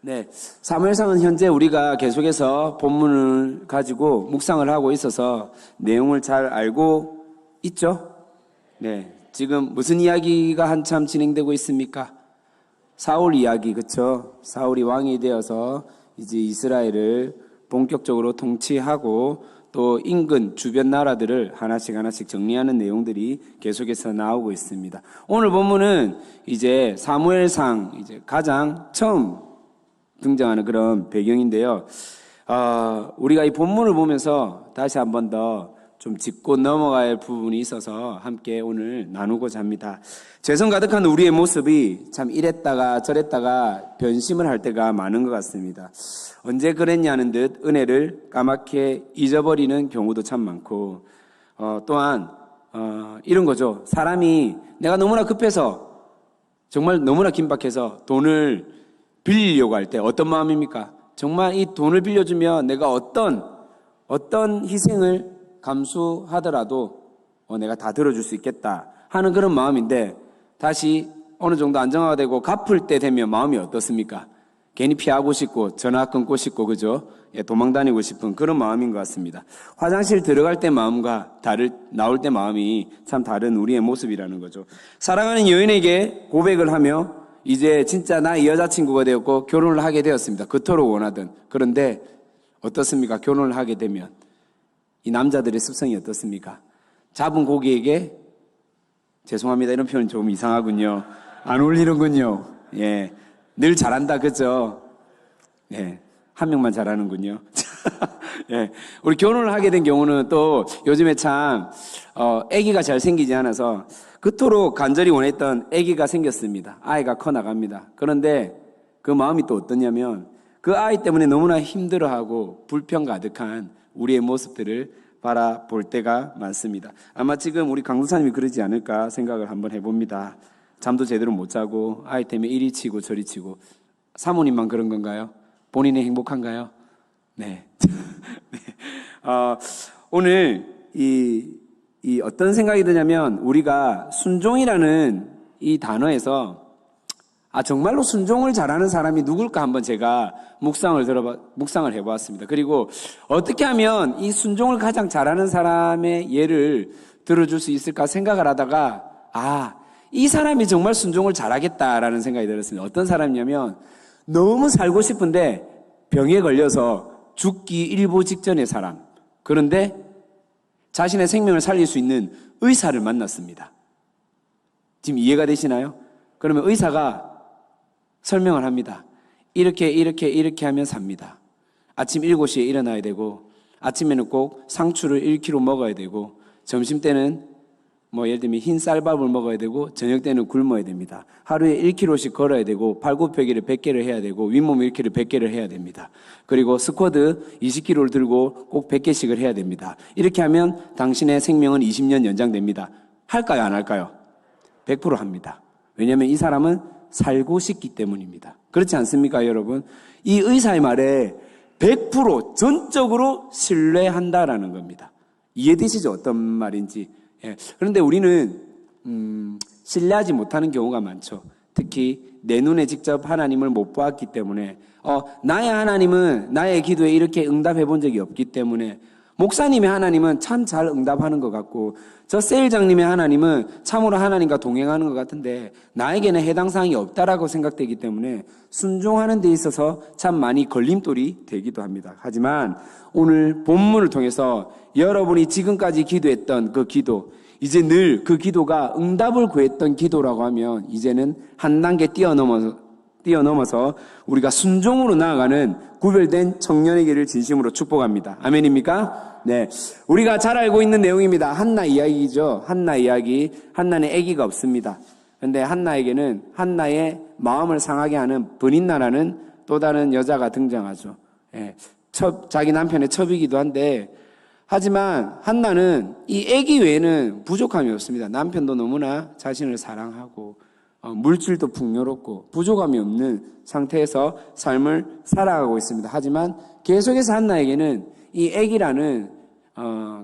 네, 사무엘상은 현재 우리가 계속해서 본문을 가지고 묵상을 하고 있어서 내용을 잘 알고 있죠? 네, 지금 무슨 이야기가 한참 진행되고 있습니까? 사울 이야기, 그쵸? 사울이 왕이 되어서 이제 이스라엘을 본격적으로 통치하고 또 인근 주변 나라들을 하나씩 정리하는 내용들이 계속해서 나오고 있습니다. 오늘 본문은 이제 사무엘상 이제 가장 처음 등장하는 그런 배경인데요. 우리가 이 본문을 보면서 다시 한 번 더 좀 짚고 넘어갈 부분이 있어서 함께 오늘 나누고자 합니다. 죄성 가득한 우리의 모습이 참 이랬다가 저랬다가 변심을 할 때가 많은 것 같습니다. 언제 그랬냐는 듯 은혜를 까맣게 잊어버리는 경우도 참 많고, 또한 이런 거죠. 사람이 내가 너무나 급해서 정말 너무나 긴박해서 돈을 빌리려고 할 때 어떤 마음입니까? 정말 이 돈을 빌려주면 내가 어떤 희생을 감수하더라도 내가 다 들어줄 수 있겠다 하는 그런 마음인데, 다시 어느 정도 안정화가 되고 갚을 때 되면 마음이 어떻습니까? 괜히 피하고 싶고 전화 끊고 싶고, 그죠? 도망다니고 싶은 그런 마음인 것 같습니다. 화장실 들어갈 때 마음과 나올 때 마음이 참 다른 우리의 모습이라는 거죠. 사랑하는 여인에게 고백을 하며 이제 진짜 나의 여자친구가 되었고 결혼을 하게 되었습니다. 그토록 원하던. 그런데 어떻습니까? 결혼을 하게 되면 이 남자들의 습성이 어떻습니까? 잡은 고기에게, 죄송합니다, 이런 표현 좀 이상하군요. 안 어울리는군요. 예, 늘 잘한다, 그죠? 예, 한 명만 잘하는군요. 예, 우리 결혼을 하게 된 경우는 또 요즘에 참 아기가 잘 생기지 않아서 그토록 간절히 원했던 아기가 생겼습니다. 아이가 커나갑니다. 그런데 그 마음이 또 어떠냐면 그 아이 때문에 너무나 힘들어하고 불평 가득한 우리의 모습들을 바라볼 때가 많습니다. 아마 지금 우리 강도사님이 그러지 않을까 생각을 한번 해봅니다. 잠도 제대로 못 자고 아이 때문에 이리 치고 저리 치고. 사모님만 그런 건가요? 본인이 행복한가요? 네. 네. 오늘 이 어떤 생각이 드냐면, 우리가 순종이라는 이 단어에서 정말로 순종을 잘하는 사람이 누굴까 한번 제가 묵상을 해보았습니다. 그리고 어떻게 하면 이 순종을 가장 잘하는 사람의 예를 들어줄 수 있을까 생각을 하다가 이 사람이 정말 순종을 잘하겠다라는 생각이 들었습니다. 어떤 사람이냐면, 너무 살고 싶은데 병에 걸려서 죽기 일보 직전의 사람. 그런데 자신의 생명을 살릴 수 있는 의사를 만났습니다. 지금 이해가 되시나요? 그러면 의사가 설명을 합니다. 이렇게 하면 삽니다. 아침 7시에 일어나야 되고, 아침에는 꼭 상추를 1kg 먹어야 되고, 점심 때는 예를 들면 흰 쌀밥을 먹어야 되고, 저녁 때는 굶어야 됩니다. 하루에 1kg씩 걸어야 되고, 팔굽혀기를 100개를 해야 되고, 윗몸 일으키를 100개를 해야 됩니다. 그리고 스쿼트 20kg를 들고 꼭 100개씩을 해야 됩니다. 이렇게 하면 당신의 생명은 20년 연장됩니다. 할까요, 안 할까요? 100% 합니다. 왜냐하면 이 사람은 살고 싶기 때문입니다. 그렇지 않습니까, 여러분? 이 의사의 말에 100% 전적으로 신뢰한다라는 겁니다. 이해되시죠? 어떤 말인지. 예. 그런데 우리는 신뢰하지 못하는 경우가 많죠. 특히 내 눈에 직접 하나님을 못 보았기 때문에, 나의 하나님은 나의 기도에 이렇게 응답해 본 적이 없기 때문에, 목사님의 하나님은 참 잘 응답하는 것 같고, 저 세일장님의 하나님은 참으로 하나님과 동행하는 것 같은데 나에게는 해당 사항이 없다라고 생각되기 때문에 순종하는 데 있어서 참 많이 걸림돌이 되기도 합니다. 하지만 오늘 본문을 통해서 여러분이 지금까지 기도했던 그 기도, 이제 늘 그 기도가 응답을 구했던 기도라고 하면 이제는 한 단계 뛰어넘어서 우리가 순종으로 나아가는 구별된 청년의 길을 진심으로 축복합니다. 아멘입니까? 네. 우리가 잘 알고 있는 내용입니다. 한나 이야기죠. 한나 이야기. 한나는 아기가 없습니다. 그런데 한나에게는 한나의 마음을 상하게 하는 브닌나라는 또 다른 여자가 등장하죠. 예. 자기 남편의 첩이기도 한데, 하지만 한나는 이 아기 외에는 부족함이 없습니다. 남편도 너무나 자신을 사랑하고 물질도 풍요롭고 부족함이 없는 상태에서 삶을 살아가고 있습니다. 하지만 계속해서 한나에게는 이 아기라는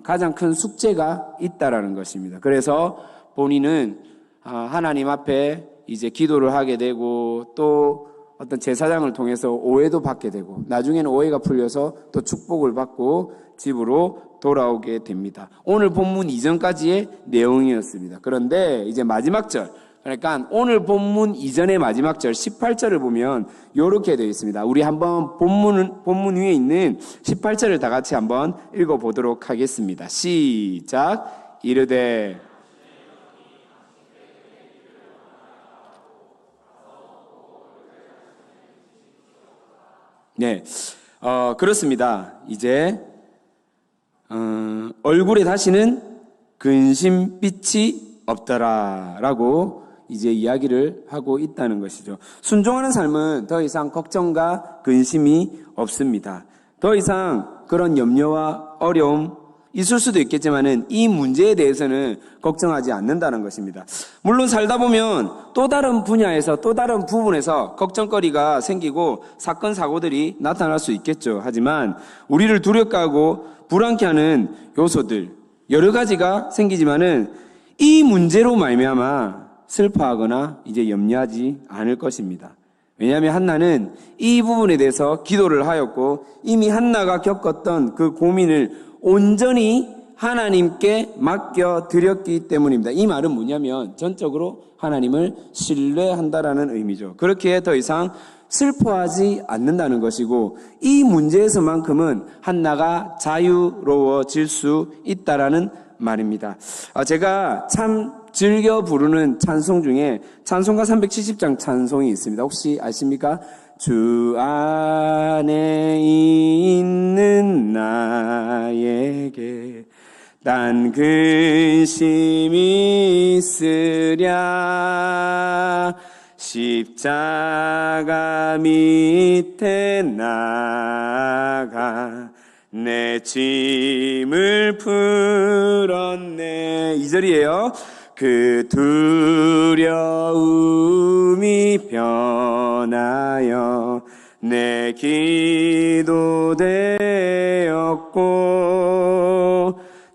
가장 큰 숙제가 있다라는 것입니다. 그래서 본인은 하나님 앞에 이제 기도를 하게 되고, 또 어떤 제사장을 통해서 오해도 받게 되고 나중에는 오해가 풀려서 또 축복을 받고 집으로 돌아오게 됩니다. 오늘 본문 이전까지의 내용이었습니다. 그런데 이제 마지막 절, 그러니까 오늘 본문 이전의 마지막 절 18절을 보면 이렇게 되어 있습니다. 우리 한번 본문 위에 있는 18절을 다 같이 한번 읽어보도록 하겠습니다. 시작. 이르되 네, 그렇습니다. 이제 얼굴에 다시는 근심빛이 없더라라고 이제 이야기를 하고 있다는 것이죠. 순종하는 삶은 더 이상 걱정과 근심이 없습니다. 더 이상 그런 염려와 어려움 있을 수도 있겠지만은 이 문제에 대해서는 걱정하지 않는다는 것입니다. 물론 살다 보면 또 다른 분야에서 또 다른 부분에서 걱정거리가 생기고 사건 사고들이 나타날 수 있겠죠. 하지만 우리를 두렵게 하고 불안케 하는 요소들 여러 가지가 생기지만은 이 문제로 말미암아 슬퍼하거나 이제 염려하지 않을 것입니다. 왜냐하면 한나는 이 부분에 대해서 기도를 하였고 이미 한나가 겪었던 그 고민을 온전히 하나님께 맡겨드렸기 때문입니다. 이 말은 뭐냐면 전적으로 하나님을 신뢰한다라는 의미죠. 그렇게 더 이상 슬퍼하지 않는다는 것이고 이 문제에서만큼은 한나가 자유로워질 수 있다라는 말입니다. 제가 참 즐겨 부르는 찬송 중에 찬송가 370장 찬송이 있습니다. 혹시 아십니까? 주 안에 있는 나에게 딴 근심이 있으랴 십자가 밑에 나가 내 짐을 풀었네. 2절이에요. 그 두려움이 변하여 내 기도 되었고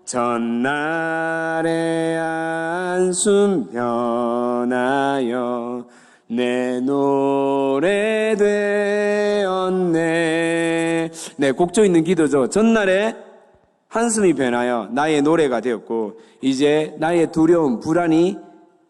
전날의 안숨 변하여 내 노래 되었네. 네, 곡조 있는 기도죠. 전날에 한숨이 변하여 나의 노래가 되었고 이제 나의 두려움, 불안이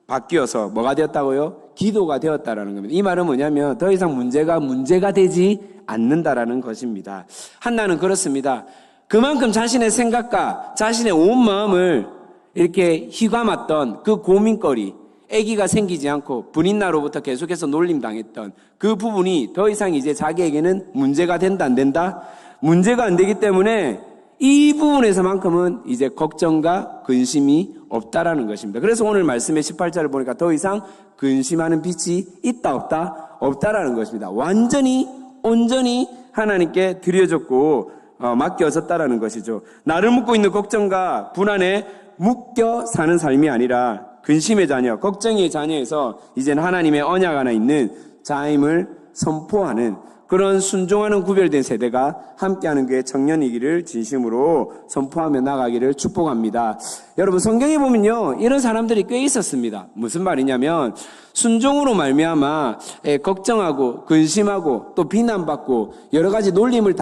바뀌어서 뭐가 되었다고요? 기도가 되었다라는 겁니다. 이 말은 뭐냐면 더 이상 문제가 되지 않는다라는 것입니다. 한나는 그렇습니다. 그만큼 자신의 생각과 자신의 온 마음을 이렇게 휘감았던 그 고민거리, 아기가 생기지 않고 분인나로부터 계속해서 놀림당했던 그 부분이 더 이상 이제 자기에게는 문제가 된다 안 된다? 문제가 안 되기 때문에 이 부분에서만큼은 이제 걱정과 근심이 없다라는 것입니다. 그래서 오늘 말씀의 18절을 보니까 더 이상 근심하는 빛이 있다 없다? 없다라는 것입니다. 완전히 온전히 하나님께 드려졌고 맡겨졌다라는 것이죠. 나를 묶고 있는 걱정과 불안에 묶여 사는 삶이 아니라 근심의 자녀, 걱정의 자녀에서 이제는 하나님의 언약 안에 있는 자임을 선포하는 그런 순종하는 구별된 세대가 함께하는 게 청년이기를 진심으로 선포하며 나가기를 축복합니다. 여러분 성경에 보면요 이런 사람들이 꽤 있었습니다. 무슨 말이냐면 순종으로 말미암아 걱정하고 근심하고 또 비난받고 여러 가지 놀림을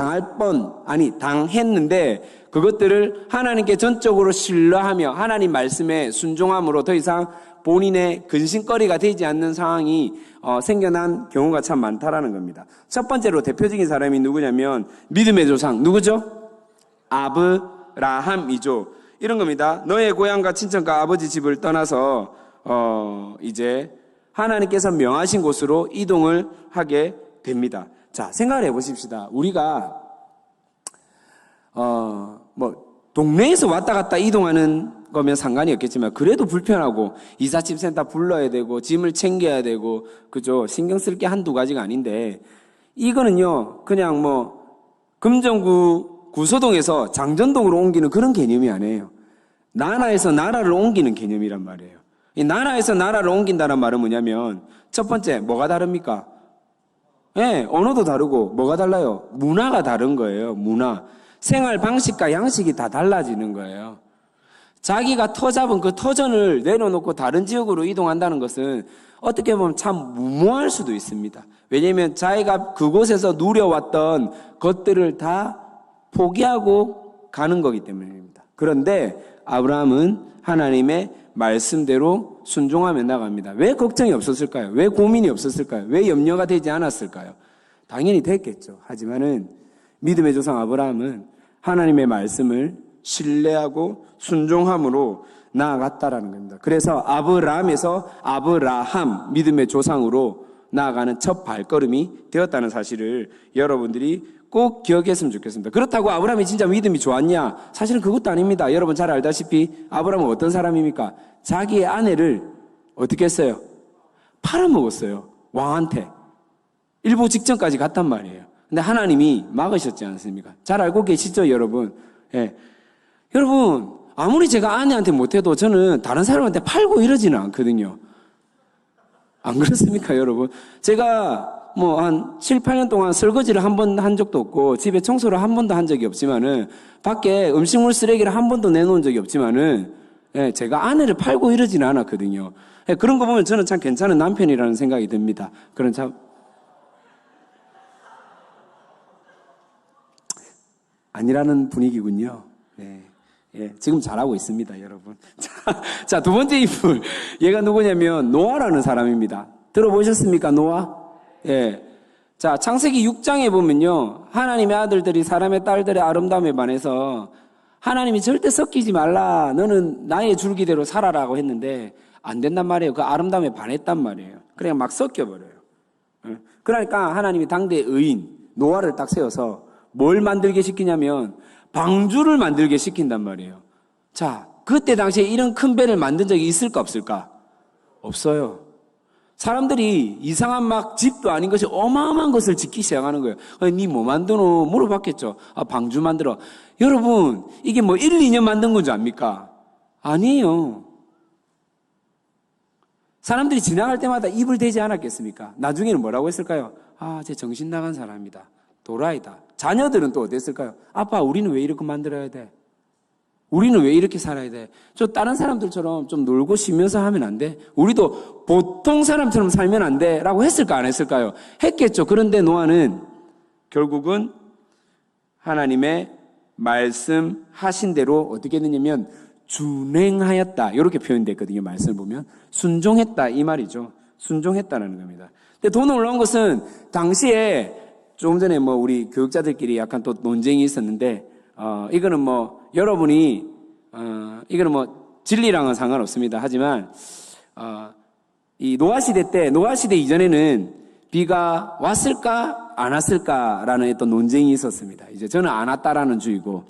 당했는데 그것들을 하나님께 전적으로 신뢰하며 하나님 말씀에 순종함으로 더 이상 본인의 근심거리가 되지 않는 상황이 생겨난 경우가 참 많다라는 겁니다. 첫 번째로 대표적인 사람이 누구냐면 믿음의 조상 누구죠? 아브라함이죠. 이런 겁니다. 너의 고향과 친척과 아버지 집을 떠나서 이제 하나님께서 명하신 곳으로 이동을 하게 됩니다. 자, 생각을 해보십시다. 우리가 동네에서 왔다 갔다 이동하는 거면 상관이 없겠지만 그래도 불편하고 이삿짐 센터 불러야 되고 짐을 챙겨야 되고 그죠? 신경 쓸 게 한두 가지가 아닌데 이거는요 그냥 금정구 구서동에서 장전동으로 옮기는 그런 개념이 아니에요. 나라에서 나라를 옮기는 개념이란 말이에요. 이 나라에서 나라를 옮긴다는 말은 뭐냐면 첫 번째 뭐가 다릅니까? 네, 언어도 다르고 뭐가 달라요? 문화가 다른 거예요. 문화. 생활 방식과 양식이 다 달라지는 거예요. 자기가 터 잡은 그 터전을 내려놓고 다른 지역으로 이동한다는 것은 어떻게 보면 참 무모할 수도 있습니다. 왜냐하면 자기가 그곳에서 누려왔던 것들을 다 포기하고 가는 거기 때문입니다. 그런데 아브라함은 하나님의 말씀대로 순종하며 나갑니다. 왜 걱정이 없었을까요? 왜 고민이 없었을까요? 왜 염려가 되지 않았을까요? 당연히 됐겠죠. 하지만은 믿음의 조상 아브라함은 하나님의 말씀을 신뢰하고 순종함으로 나아갔다라는 겁니다. 그래서 아브라함에서 아브라함, 믿음의 조상으로 나아가는 첫 발걸음이 되었다는 사실을 여러분들이 꼭 기억했으면 좋겠습니다. 그렇다고 아브라함이 진짜 믿음이 좋았냐? 사실은 그것도 아닙니다. 여러분 잘 알다시피 아브라함은 어떤 사람입니까? 자기의 아내를 어떻게 했어요? 팔아먹었어요. 왕한테. 일보 직전까지 갔단 말이에요. 근데 하나님이 막으셨지 않습니까? 잘 알고 계시죠, 여러분? 예. 여러분, 아무리 제가 아내한테 못해도 저는 다른 사람한테 팔고 이러지는 않거든요. 안 그렇습니까, 여러분? 제가 한 7, 8년 동안 설거지를 한 번 한 적도 없고, 집에 청소를 한 번도 한 적이 없지만은, 밖에 음식물 쓰레기를 한 번도 내놓은 적이 없지만은, 예, 제가 아내를 팔고 이러지는 않았거든요. 예, 그런 거 보면 저는 참 괜찮은 남편이라는 생각이 듭니다. 그런 참, 아니라는 분위기군요. 예. 예, 지금 잘하고 있습니다, 여러분. 자, 두 번째 인물. 얘가 누구냐면, 노아라는 사람입니다. 들어보셨습니까, 노아? 예. 자, 창세기 6장에 보면요. 하나님의 아들들이 사람의 딸들의 아름다움에 반해서 하나님이 절대 섞이지 말라. 너는 나의 줄기대로 살아라고 했는데, 안 된단 말이에요. 그 아름다움에 반했단 말이에요. 그냥 막 섞여버려요. 예. 그러니까 하나님이 당대의 의인, 노아를 딱 세워서 뭘 만들게 시키냐면, 방주를 만들게 시킨단 말이에요. 자, 그때 당시에 이런 큰 배를 만든 적이 있을까 없을까? 없어요. 사람들이 이상한 막 집도 아닌 것이 어마어마한 것을 짓기 시작하는 거예요. 니 뭐 만드노? 물어봤겠죠. 아, 방주 만들어. 여러분, 이게 뭐 1, 2년 만든 건 줄 압니까? 아니에요. 사람들이 지나갈 때마다 입을 대지 않았겠습니까? 나중에는 뭐라고 했을까요? 아, 쟤 정신 나간 사람이다. 도라이다. 자녀들은 또 어땠을까요? 아빠, 우리는 왜 이렇게 만들어야 돼? 우리는 왜 이렇게 살아야 돼? 저 다른 사람들처럼 좀 놀고 쉬면서 하면 안 돼? 우리도 보통 사람처럼 살면 안 돼? 라고 했을까 안 했을까요? 했겠죠. 그런데 노아는 결국은 하나님의 말씀하신 대로 어떻게 했느냐면 준행하였다. 이렇게 표현됐거든요. 말씀을 보면. 순종했다. 이 말이죠. 순종했다는 겁니다. 근데 더 놀라운 것은 당시에 조금 전에 우리 교육자들끼리 약간 또 논쟁이 있었는데, 이거는 여러분이, 이거는 진리랑은 상관없습니다. 하지만, 이 노아 시대 이전에는 비가 왔을까, 안 왔을까라는 어떤 논쟁이 있었습니다. 이제 저는 안 왔다라는 주의고,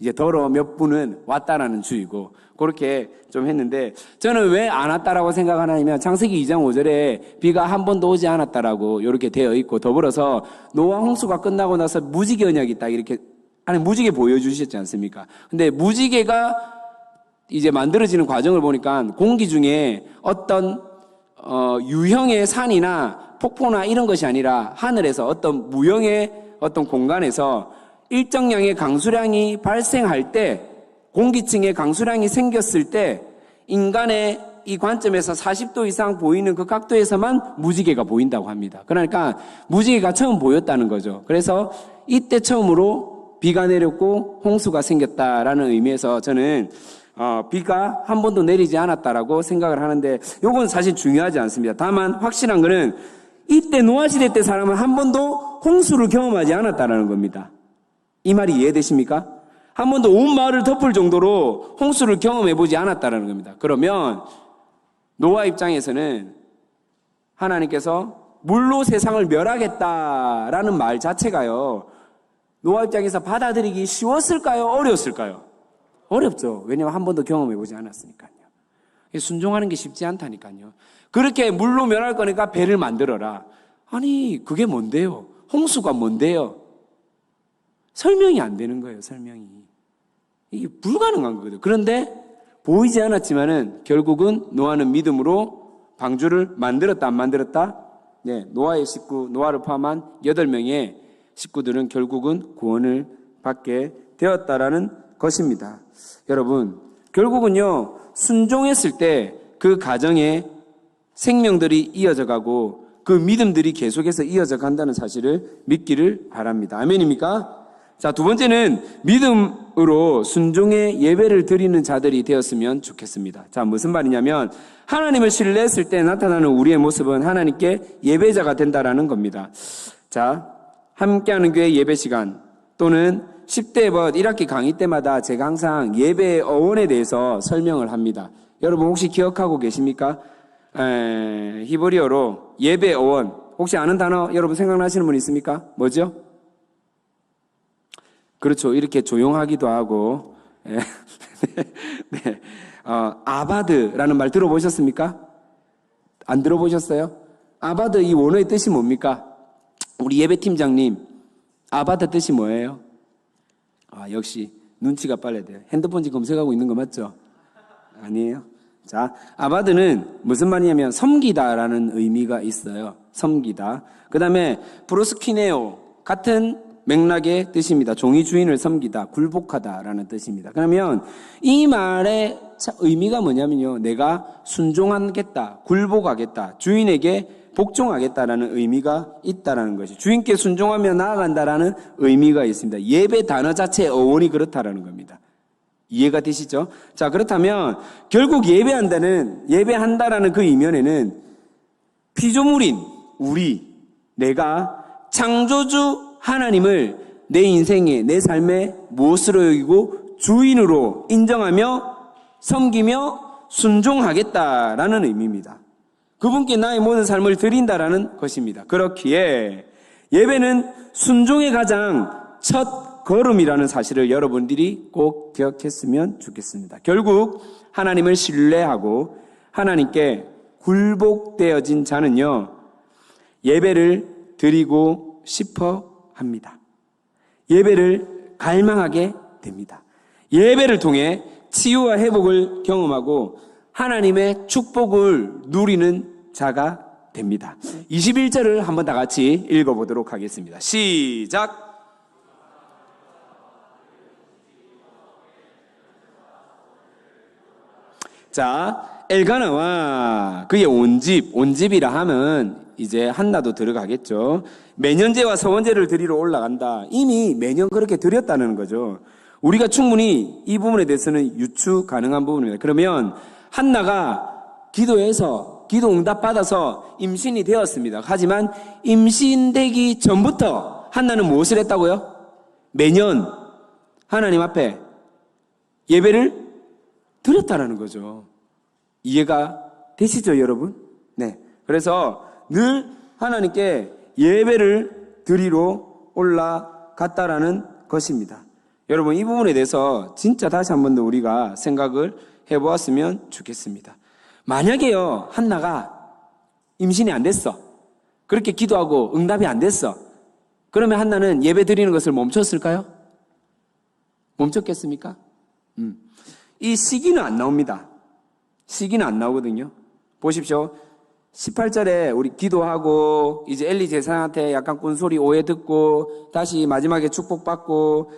이제 더러 몇 분은 왔다라는 주의고, 그렇게 좀 했는데, 저는 왜 안 왔다라고 생각하냐면, 창세기 2장 5절에 비가 한 번도 오지 않았다라고 이렇게 되어 있고, 더불어서 노아 홍수가 끝나고 나서 무지개 언약이 딱 이렇게, 무지개 보여주셨지 않습니까? 근데 무지개가 이제 만들어지는 과정을 보니까 공기 중에 어떤, 유형의 산이나 폭포나 이런 것이 아니라 하늘에서 어떤 무형의 어떤 공간에서 일정량의 강수량이 발생할 때, 공기층에 강수량이 생겼을 때 인간의 이 관점에서 40도 이상 보이는 그 각도에서만 무지개가 보인다고 합니다. 그러니까 무지개가 처음 보였다는 거죠. 그래서 이때 처음으로 비가 내렸고 홍수가 생겼다라는 의미에서 저는 비가 한 번도 내리지 않았다라고 생각을 하는데, 이건 사실 중요하지 않습니다. 다만 확실한 거는 이때 노아 시대 때 사람은 한 번도 홍수를 경험하지 않았다라는 겁니다. 이 말이 이해되십니까? 한 번도 온 마을을 덮을 정도로 홍수를 경험해보지 않았다는 겁니다. 그러면 노아 입장에서는 하나님께서 물로 세상을 멸하겠다라는 말 자체가요, 노아 입장에서 받아들이기 쉬웠을까요? 어려웠을까요? 어렵죠. 왜냐하면 한 번도 경험해보지 않았으니까요. 순종하는 게 쉽지 않다니까요. 그렇게 물로 멸할 거니까 배를 만들어라. 아니, 그게 뭔데요? 홍수가 뭔데요? 설명이 안 되는 거예요, 설명이. 이게 불가능한 거거든요. 그런데 보이지 않았지만은 결국은 노아는 믿음으로 방주를 만들었다, 안 만들었다? 네, 노아의 식구, 노아를 포함한 8명의 식구들은 결국은 구원을 받게 되었다라는 것입니다. 여러분, 결국은요, 순종했을 때 그 가정에 생명들이 이어져 가고 그 믿음들이 계속해서 이어져 간다는 사실을 믿기를 바랍니다. 아멘입니까? 자, 두 번째는 믿음으로 순종의 예배를 드리는 자들이 되었으면 좋겠습니다. 자, 무슨 말이냐면 하나님을 신뢰했을 때 나타나는 우리의 모습은 하나님께 예배자가 된다라는 겁니다. 자, 함께하는 교회 예배 시간 또는 10대 벗 1학기 강의 때마다 제가 항상 예배 어원에 대해서 설명을 합니다. 여러분 혹시 기억하고 계십니까? 히브리어로 예배 어원 혹시 아는 단어 여러분 생각나시는 분 있습니까? 뭐죠? 그렇죠. 이렇게 조용하기도 하고 네. 아바드라는 말 들어보셨습니까? 안 들어보셨어요? 아바드 이 원어의 뜻이 뭡니까? 우리 예배팀장님 아바드 뜻이 뭐예요? 역시 눈치가 빨라야 돼요. 핸드폰 지금 검색하고 있는 거 맞죠? 아니에요. 자, 아바드는 무슨 말이냐면 섬기다라는 의미가 있어요. 섬기다. 그 다음에 브로스키네오 같은 맥락의 뜻입니다. 종이 주인을 섬기다, 굴복하다라는 뜻입니다. 그러면 이 말의 의미가 뭐냐면요. 내가 순종하겠다, 굴복하겠다, 주인에게 복종하겠다라는 의미가 있다라는 것이 주인께 순종하며 나아간다라는 의미가 있습니다. 예배 단어 자체의 어원이 그렇다라는 겁니다. 이해가 되시죠? 자, 그렇다면 결국 예배한다라는 그 이면에는 피조물인 내가 창조주 하나님을 내 인생에, 내 삶의 무엇으로 여기고 주인으로 인정하며 섬기며 순종하겠다라는 의미입니다. 그분께 나의 모든 삶을 드린다라는 것입니다. 그렇기에 예배는 순종의 가장 첫 걸음이라는 사실을 여러분들이 꼭 기억했으면 좋겠습니다. 결국 하나님을 신뢰하고 하나님께 굴복되어진 자는요, 예배를 드리고 싶어 합니다. 예배를 갈망하게 됩니다. 예배를 통해 치유와 회복을 경험하고 하나님의 축복을 누리는 자가 됩니다. 21절을 한번 다 같이 읽어보도록 하겠습니다. 시작! 자, 엘가나와 그의 온집이라 하면 이제 한나도 들어가겠죠. 매년제와 서원제를 드리러 올라간다. 이미 매년 그렇게 드렸다는 거죠. 우리가 충분히 이 부분에 대해서는 유추 가능한 부분입니다. 그러면 한나가 기도해서 기도 응답 받아서 임신이 되었습니다. 하지만 임신되기 전부터 한나는 무엇을 했다고요? 매년 하나님 앞에 예배를 드렸다라는 거죠. 이해가 되시죠, 여러분? 네. 그래서 늘 하나님께 예배를 드리러 올라갔다라는 것입니다. 여러분, 이 부분에 대해서 진짜 다시 한 번 더 우리가 생각을 해보았으면 좋겠습니다. 만약에요, 한나가 임신이 안 됐어. 그렇게 기도하고 응답이 안 됐어. 그러면 한나는 예배 드리는 것을 멈췄을까요? 멈췄겠습니까? 이 시기는 안 나옵니다. 시기는 안 나오거든요. 보십시오. 18절에 우리 기도하고 이제 엘리 제사장한테 약간 꾼소리 오해 듣고 다시 마지막에 축복받고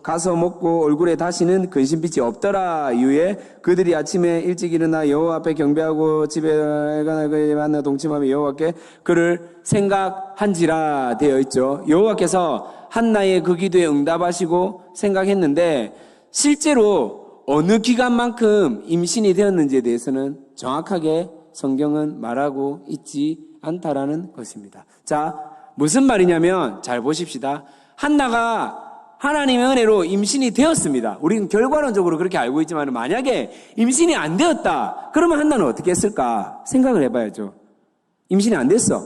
가서 먹고 얼굴에 다시는 근심빛이 없더라 이후에 그들이 아침에 일찍 일어나 여호와 앞에 경배하고 집에 만나 동침하며 여호와께 그를 생각한지라 되어 있죠. 여호와께서 한나의 그 기도에 응답하시고 생각했는데 실제로 어느 기간만큼 임신이 되었는지에 대해서는 정확하게 성경은 말하고 있지 않다라는 것입니다. 자, 무슨 말이냐면 잘 보십시다. 한나가 하나님의 은혜로 임신이 되었습니다. 우리는 결과론적으로 그렇게 알고 있지만 만약에 임신이 안 되었다. 그러면 한나는 어떻게 했을까? 생각을 해봐야죠. 임신이 안 됐어.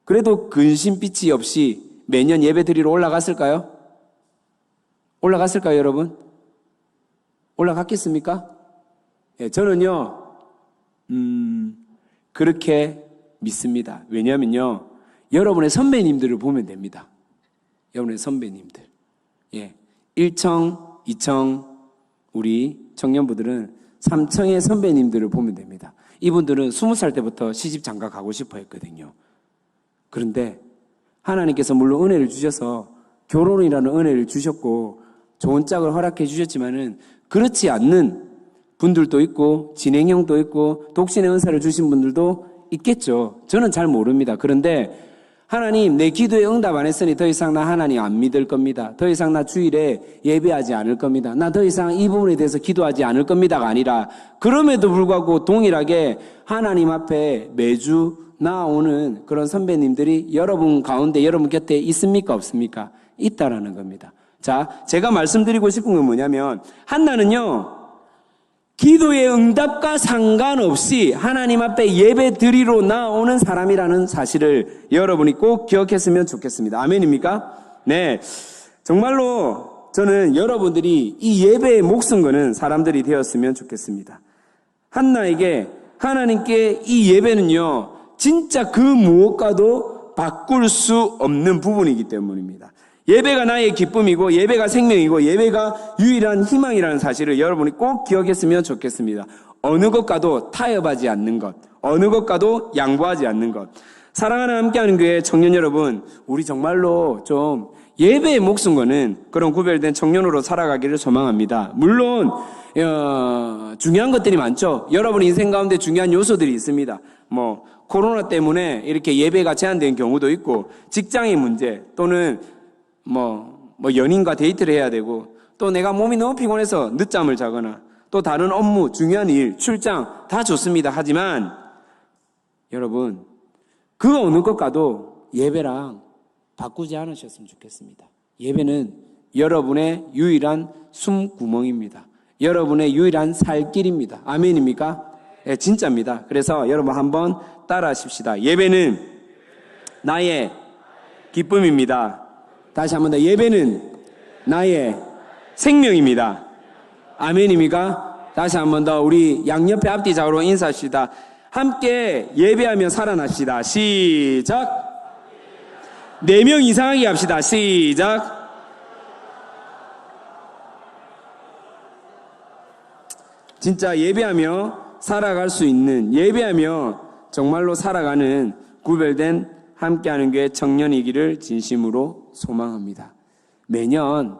그래도 근심빛이 없이 매년 예배 드리러 올라갔을까요? 올라갔을까요, 여러분? 올라갔겠습니까? 예, 저는요, 그렇게 믿습니다. 왜냐면요, 여러분의 선배님들을 보면 됩니다. 여러분의 선배님들. 예. 1청, 2청, 우리 청년부들은 3청의 선배님들을 보면 됩니다. 이분들은 20살 때부터 시집 장가 가고 싶어 했거든요. 그런데 하나님께서 물론 은혜를 주셔서 결혼이라는 은혜를 주셨고 좋은 짝을 허락해 주셨지만은 그렇지 않는 분들도 있고 진행형도 있고 독신의 은사를 주신 분들도 있겠죠. 저는 잘 모릅니다. 그런데 하나님, 내 기도에 응답 안 했으니 더 이상 나 하나님 안 믿을 겁니다. 더 이상 나 주일에 예배하지 않을 겁니다. 나 더 이상 이 부분에 대해서 기도하지 않을 겁니다가 아니라 그럼에도 불구하고 동일하게 하나님 앞에 매주 나오는 그런 선배님들이 여러분 가운데 여러분 곁에 있습니까? 없습니까? 있다라는 겁니다. 자, 제가 말씀드리고 싶은 건 뭐냐면 한나는요, 기도의 응답과 상관없이 하나님 앞에 예배 드리러 나오는 사람이라는 사실을 여러분이 꼭 기억했으면 좋겠습니다. 아멘입니까? 네. 정말로 저는 여러분들이 이 예배에 목숨 거는 사람들이 되었으면 좋겠습니다. 한나에게 하나님께 이 예배는요, 진짜 그 무엇과도 바꿀 수 없는 부분이기 때문입니다. 예배가 나의 기쁨이고 예배가 생명이고 예배가 유일한 희망이라는 사실을 여러분이 꼭 기억했으면 좋겠습니다. 어느 것과도 타협하지 않는 것, 어느 것과도 양보하지 않는 것. 사랑하는 함께하는 교회 청년 여러분, 우리 정말로 좀 예배에 목숨 거는 그런 구별된 청년으로 살아가기를 소망합니다. 물론 중요한 것들이 많죠. 여러분 인생 가운데 중요한 요소들이 있습니다. 코로나 때문에 이렇게 예배가 제한된 경우도 있고, 직장의 문제 또는 연인과 데이트를 해야 되고, 또 내가 몸이 너무 피곤해서 늦잠을 자거나, 또 다른 업무, 중요한 일, 출장 다 좋습니다. 하지만 여러분, 그 어느 것과도 예배랑 바꾸지 않으셨으면 좋겠습니다. 예배는 여러분의 유일한 숨구멍입니다. 여러분의 유일한 살 길입니다. 아멘입니까? 네, 진짜입니다. 그래서 여러분 한번 따라 하십시다. 예배는 나의 기쁨입니다. 다시 한번 더, 예배는 나의 생명입니다. 아멘입니까? 다시 한번 더 우리 양옆에 앞뒤 좌우로 인사합시다. 함께 예배하며 살아납시다. 시작. 4명 이상하게 합시다. 시작. 진짜 예배하며 살아갈 수 있는, 예배하며 정말로 살아가는 구별된 함께하는 교회 청년이기를 진심으로 소망합니다. 매년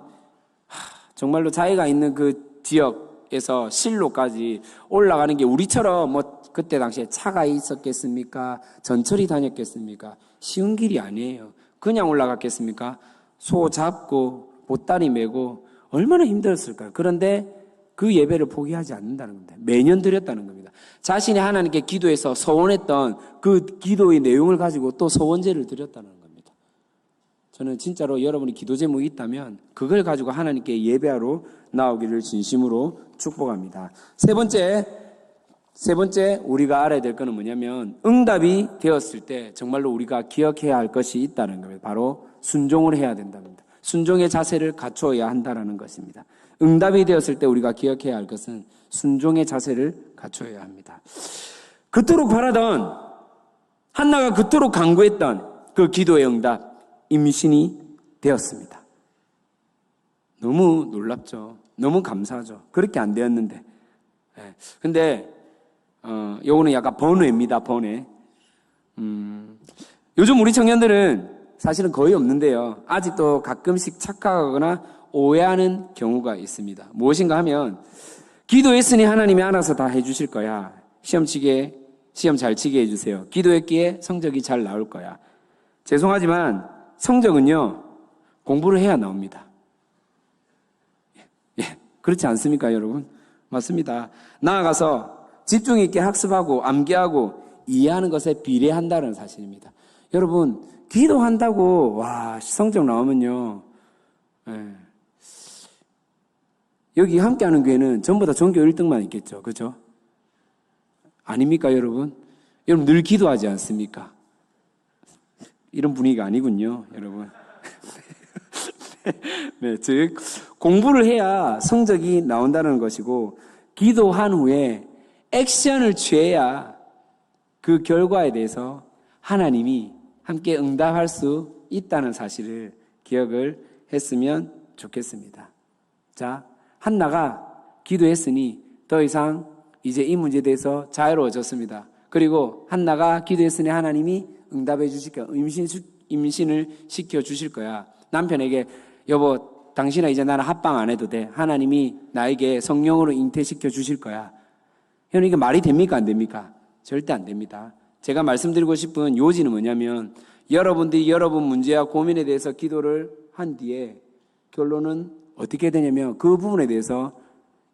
정말로 자기가 있는 그 지역에서 실로까지 올라가는 게 우리처럼 그때 당시에 차가 있었겠습니까? 전철이 다녔겠습니까? 쉬운 길이 아니에요. 그냥 올라갔겠습니까? 소 잡고 보따리 메고 얼마나 힘들었을까요? 그런데 그 예배를 포기하지 않는다는 겁니다. 매년 드렸다는 겁니다. 자신이 하나님께 기도해서 서원했던 그 기도의 내용을 가지고 또 서원제를 드렸다는 겁니다. 저는 진짜로 여러분이 기도 제목이 있다면 그걸 가지고 하나님께 예배하러 나오기를 진심으로 축복합니다. 세 번째 우리가 알아야 될 것은 뭐냐면, 응답이 되었을 때 정말로 우리가 기억해야 할 것이 있다는 겁니다. 바로 순종을 해야 된답니다. 순종의 자세를 갖추어야 한다는 것입니다. 응답이 되었을 때 우리가 기억해야 할 것은 순종의 자세를 갖춰야 합니다. 그토록 바라던, 한나가 그토록 간구했던 그 기도의 응답, 임신이 되었습니다. 너무 놀랍죠. 너무 감사하죠. 그렇게 안 되었는데. 근데 요거는 약간 번외입니다. 번외. 요즘 우리 청년들은 사실은 거의 없는데요, 아직도 가끔씩 착각하거나 오해하는 경우가 있습니다. 무엇인가 하면, 기도했으니 하나님이 알아서 다 해주실 거야. 시험 잘 치게 해주세요. 기도했기에 성적이 잘 나올 거야. 죄송하지만 성적은요, 공부를 해야 나옵니다. 그렇지 않습니까, 여러분? 맞습니다. 나아가서 집중 있게 학습하고 암기하고 이해하는 것에 비례한다는 사실입니다. 여러분, 기도한다고 성적 나오면요, 여기 함께하는 교회는 전부 다 전교 1등만 있겠죠. 그렇죠? 아닙니까, 여러분? 여러분 늘 기도하지 않습니까? 이런 분위기가 아니군요, 여러분. 네, 즉 공부를 해야 성적이 나온다는 것이고, 기도한 후에 액션을 취해야 그 결과에 대해서 하나님이 함께 응답할 수 있다는 사실을 기억을 했으면 좋겠습니다. 자, 한나가 기도했으니 더 이상 이제 이 문제에 대해서 자유로워졌습니다. 그리고 한나가 기도했으니 하나님이 응답해 주실 거야. 임신을 시켜 주실 거야. 남편에게, 여보, 당신아 이제 나는 합방 안 해도 돼. 하나님이 나에게 성령으로 잉태시켜 주실 거야. 여러분 이게 말이 됩니까 안 됩니까? 절대 안 됩니다. 제가 말씀드리고 싶은 요지는 뭐냐면 여러분들이 여러분 문제와 고민에 대해서 기도를 한 뒤에 결론은 어떻게 되냐면 그 부분에 대해서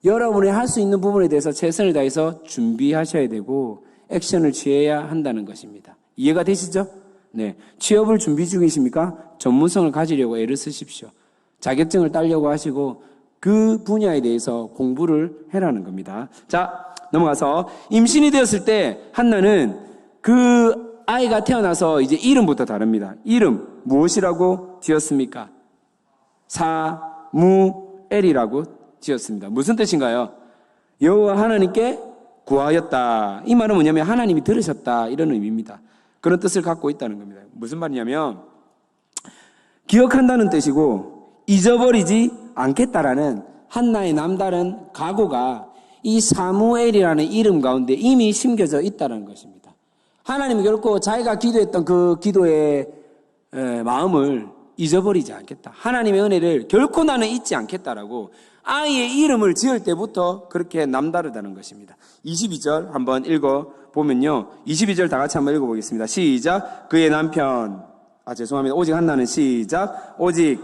여러분이 할 수 있는 부분에 대해서 최선을 다해서 준비하셔야 되고 액션을 취해야 한다는 것입니다. 이해가 되시죠? 네. 취업을 준비 중이십니까? 전문성을 가지려고 애를 쓰십시오. 자격증을 따려고 하시고 그 분야에 대해서 공부를 해라는 겁니다. 자, 넘어가서 임신이 되었을 때 한나는 그 아이가 태어나서 이제 이름부터 다릅니다. 이름 무엇이라고 지었습니까? 사무엘이라고 지었습니다. 무슨 뜻인가요? 여호와 하나님께 구하였다. 이 말은 뭐냐면 하나님이 들으셨다 이런 의미입니다. 그런 뜻을 갖고 있다는 겁니다. 무슨 말이냐면 기억한다는 뜻이고 잊어버리지 않겠다라는 한나의 남다른 각오가 이 사무엘이라는 이름 가운데 이미 심겨져 있다는 것입니다. 하나님이 결코 자기가 기도했던 그 기도의 마음을 잊어버리지 않겠다. 하나님의 은혜를 결코 나는 잊지 않겠다라고 아이의 이름을 지을 때부터 그렇게 남다르다는 것입니다. 22절 한번 읽어보면요. 22절 다 같이 한번 읽어보겠습니다. 시작. 그의 남편 죄송합니다. 오직 한나는 시작. 오직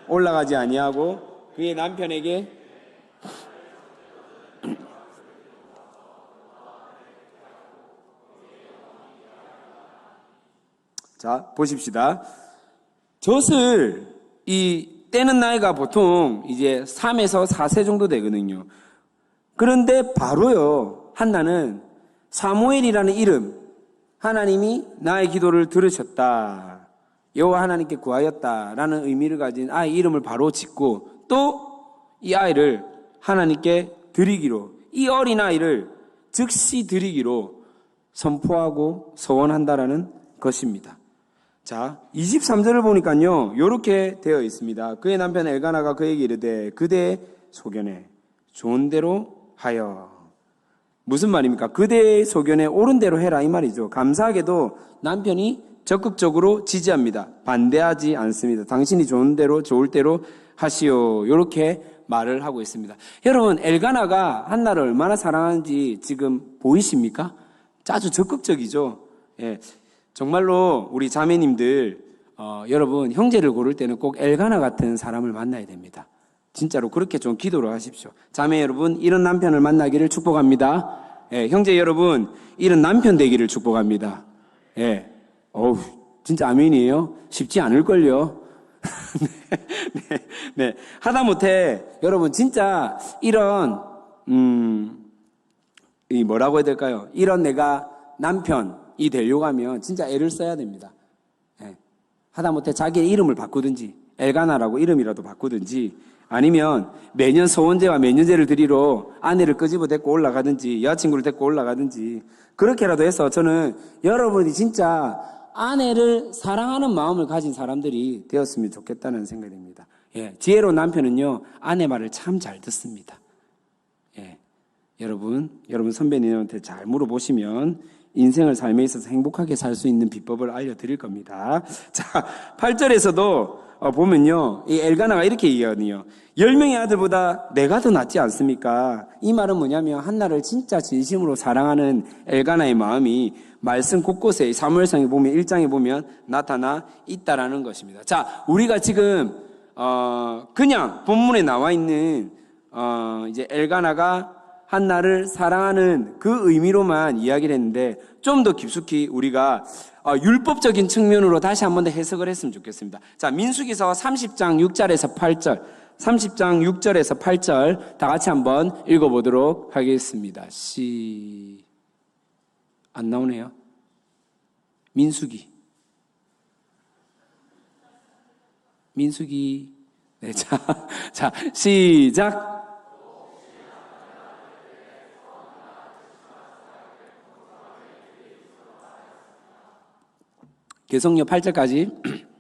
올라가지 아니하고 그의 남편에게 자, 보십시다. 젖을 떼는 나이가 보통 이제 3에서 4세 정도 되거든요. 그런데 바로요, 한나는 사무엘이라는 이름, 하나님이 나의 기도를 들으셨다. 여호와 하나님께 구하였다라는 의미를 가진 아이 이름을 바로 짓고 또 이 아이를 하나님께 드리기로, 이 어린아이를 즉시 드리기로 선포하고 서원한다라는 것입니다. 자, 23절을 보니까요, 요렇게 되어 있습니다. 그의 남편 엘가나가 그에게 이르되 그대의 소견에 좋은 대로 하여. 무슨 말입니까? 그대의 소견에 옳은 대로 해라 이 말이죠. 감사하게도 남편이 적극적으로 지지합니다. 반대하지 않습니다. 당신이 좋은 대로 좋을 대로 하시오. 요렇게 말을 하고 있습니다. 여러분, 엘가나가 한나를 얼마나 사랑하는지 지금 보이십니까? 아주 적극적이죠. 예. 정말로 우리 자매님들 여러분 형제를 고를 때는 꼭 엘가나 같은 사람을 만나야 됩니다. 진짜로 그렇게 좀 기도를 하십시오. 자매 여러분 이런 남편을 만나기를 축복합니다. 예, 형제 여러분 이런 남편 되기를 축복합니다. 예, 어우 진짜 아멘이에요. 쉽지 않을걸요. 네. 하다못해 여러분 진짜 이런 이 뭐라고 해야 될까요? 이런 내가 남편이 되려고 하면 진짜 애를 써야 됩니다. 예. 하다못해 자기의 이름을 바꾸든지 엘가나라고 이름이라도 바꾸든지 아니면 매년 소원제와 매년제를 드리러 아내를 끄집어 데리고 올라가든지 여자친구를 데리고 올라가든지 그렇게라도 해서 저는 여러분이 진짜 아내를 사랑하는 마음을 가진 사람들이 되었으면 좋겠다는 생각이 듭니다. 예, 지혜로운 남편은요 아내 말을 참 잘 듣습니다. 예, 여러분 선배님한테 잘 물어보시면 인생을 삶에 있어서 행복하게 살 수 있는 비법을 알려드릴 겁니다. 자, 8절에서도 보면요 이 엘가나가 이렇게 얘기하거든요. 10명의 아들보다 내가 더 낫지 않습니까? 이 말은 뭐냐면 한나를 진짜 진심으로 사랑하는 엘가나의 마음이 말씀 곳곳에 사무엘상에 보면 1장에 보면 나타나 있다라는 것입니다. 자, 우리가 지금 그냥 본문에 나와 있는 이제 엘가나가 한나를 사랑하는 그 의미로만 이야기를 했는데 좀 더 깊숙이 우리가 율법적인 측면으로 다시 한 번 더 해석을 했으면 좋겠습니다. 자, 민수기서 30장 6절에서 8절 30장 6절에서 8절 다 같이 한번 읽어보도록 하겠습니다. 안 나오네요. 민수기 네, 자 시작. 계속요 8절까지.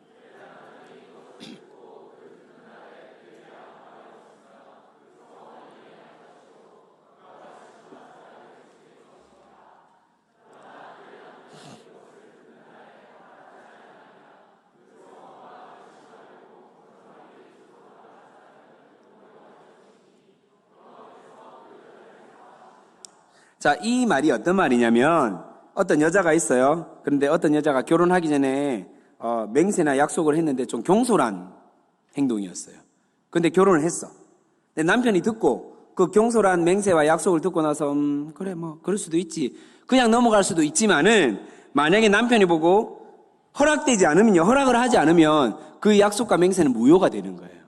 자, 이 말이 어떤 말이냐면 어떤 여자가 있어요. 그런데 어떤 여자가 결혼하기 전에 맹세나 약속을 했는데 좀 경솔한 행동이었어요. 근데 결혼을 했어. 근데 남편이 듣고 그 경솔한 맹세와 약속을 듣고 나서 그래 뭐 그럴 수도 있지. 그냥 넘어갈 수도 있지만은 만약에 남편이 보고 허락되지 않으면요. 허락을 하지 않으면 그 약속과 맹세는 무효가 되는 거예요.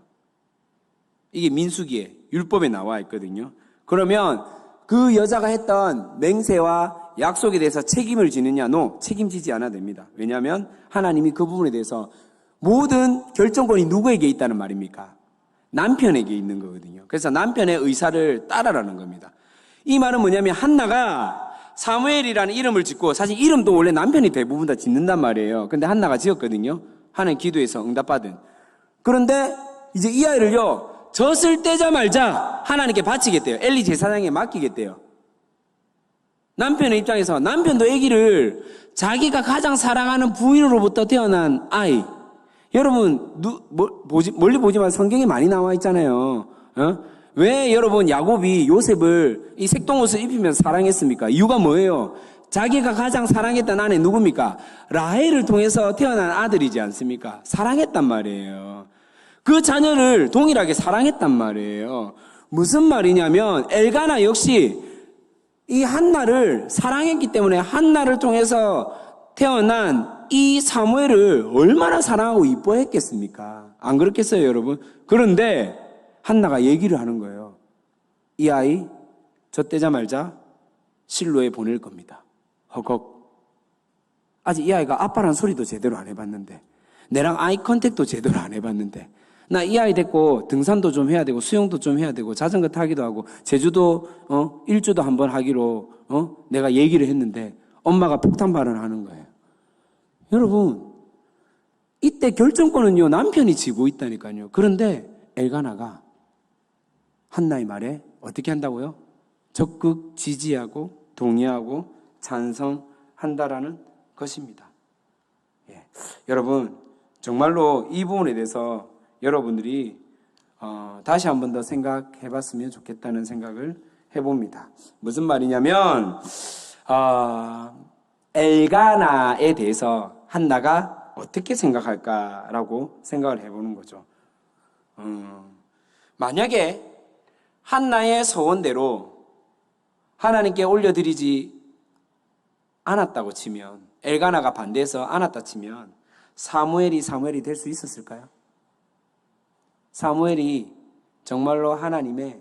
이게 민수기에 율법에 나와 있거든요. 그러면 그 여자가 했던 맹세와 약속에 대해서 책임을 지느냐? 책임지지 않아도 됩니다. 왜냐하면 하나님이 그 부분에 대해서 모든 결정권이 누구에게 있다는 말입니까? 남편에게 있는 거거든요. 그래서 남편의 의사를 따라라는 겁니다. 이 말은 뭐냐면 한나가 사무엘이라는 이름을 짓고, 사실 이름도 원래 남편이 대부분 다 짓는단 말이에요. 근데 한나가 지었거든요. 하나님 기도에서 응답받은. 그런데 이제 이 아이를요, 젖을 떼자 말자 하나님께 바치겠대요. 엘리 제사장에 맡기겠대요. 남편의 입장에서 남편도 아기를 자기가 가장 사랑하는 부인으로부터 태어난 아이. 여러분 멀리 보지만 성경에 많이 나와 있잖아요. 왜 여러분 야곱이 요셉을 이 색동옷을 입히면서 사랑했습니까? 이유가 뭐예요? 자기가 가장 사랑했던 아내 누굽니까? 라헬을 통해서 태어난 아들이지 않습니까? 사랑했단 말이에요. 그 자녀를 동일하게 사랑했단 말이에요. 무슨 말이냐면 엘가나 역시 이 한나를 사랑했기 때문에 한나를 통해서 태어난 이 사무엘을 얼마나 사랑하고 이뻐했겠습니까? 안 그렇겠어요, 여러분? 그런데 한나가 얘기를 하는 거예요. 이 아이 젖대자 말자 실로에 보낼 겁니다. 허걱. 아직 이 아이가 아빠란 소리도 제대로 안 해봤는데, 내랑 아이 컨택도 제대로 안 해봤는데, 나 이 아이 데리고 등산도 좀 해야 되고 수영도 좀 해야 되고 자전거 타기도 하고 제주도 일주도 한번 하기로 내가 얘기를 했는데 엄마가 폭탄 발언하는 거예요. 여러분, 이때 결정권은요 남편이 지고 있다니까요. 그런데 엘가나가 한나의 말에 어떻게 한다고요? 적극 지지하고 동의하고 찬성한다라는 것입니다. 예. 여러분, 정말로 이 부분에 대해서 여러분들이 다시 한 번 더 생각해 봤으면 좋겠다는 생각을 해봅니다. 무슨 말이냐면 엘가나에 대해서 한나가 어떻게 생각할까라고 생각을 해보는 거죠. 만약에 한나의 소원대로 하나님께 올려드리지 않았다고 치면, 엘가나가 반대해서 않았다 치면 사무엘이 될 수 있었을까요? 사무엘이 정말로 하나님의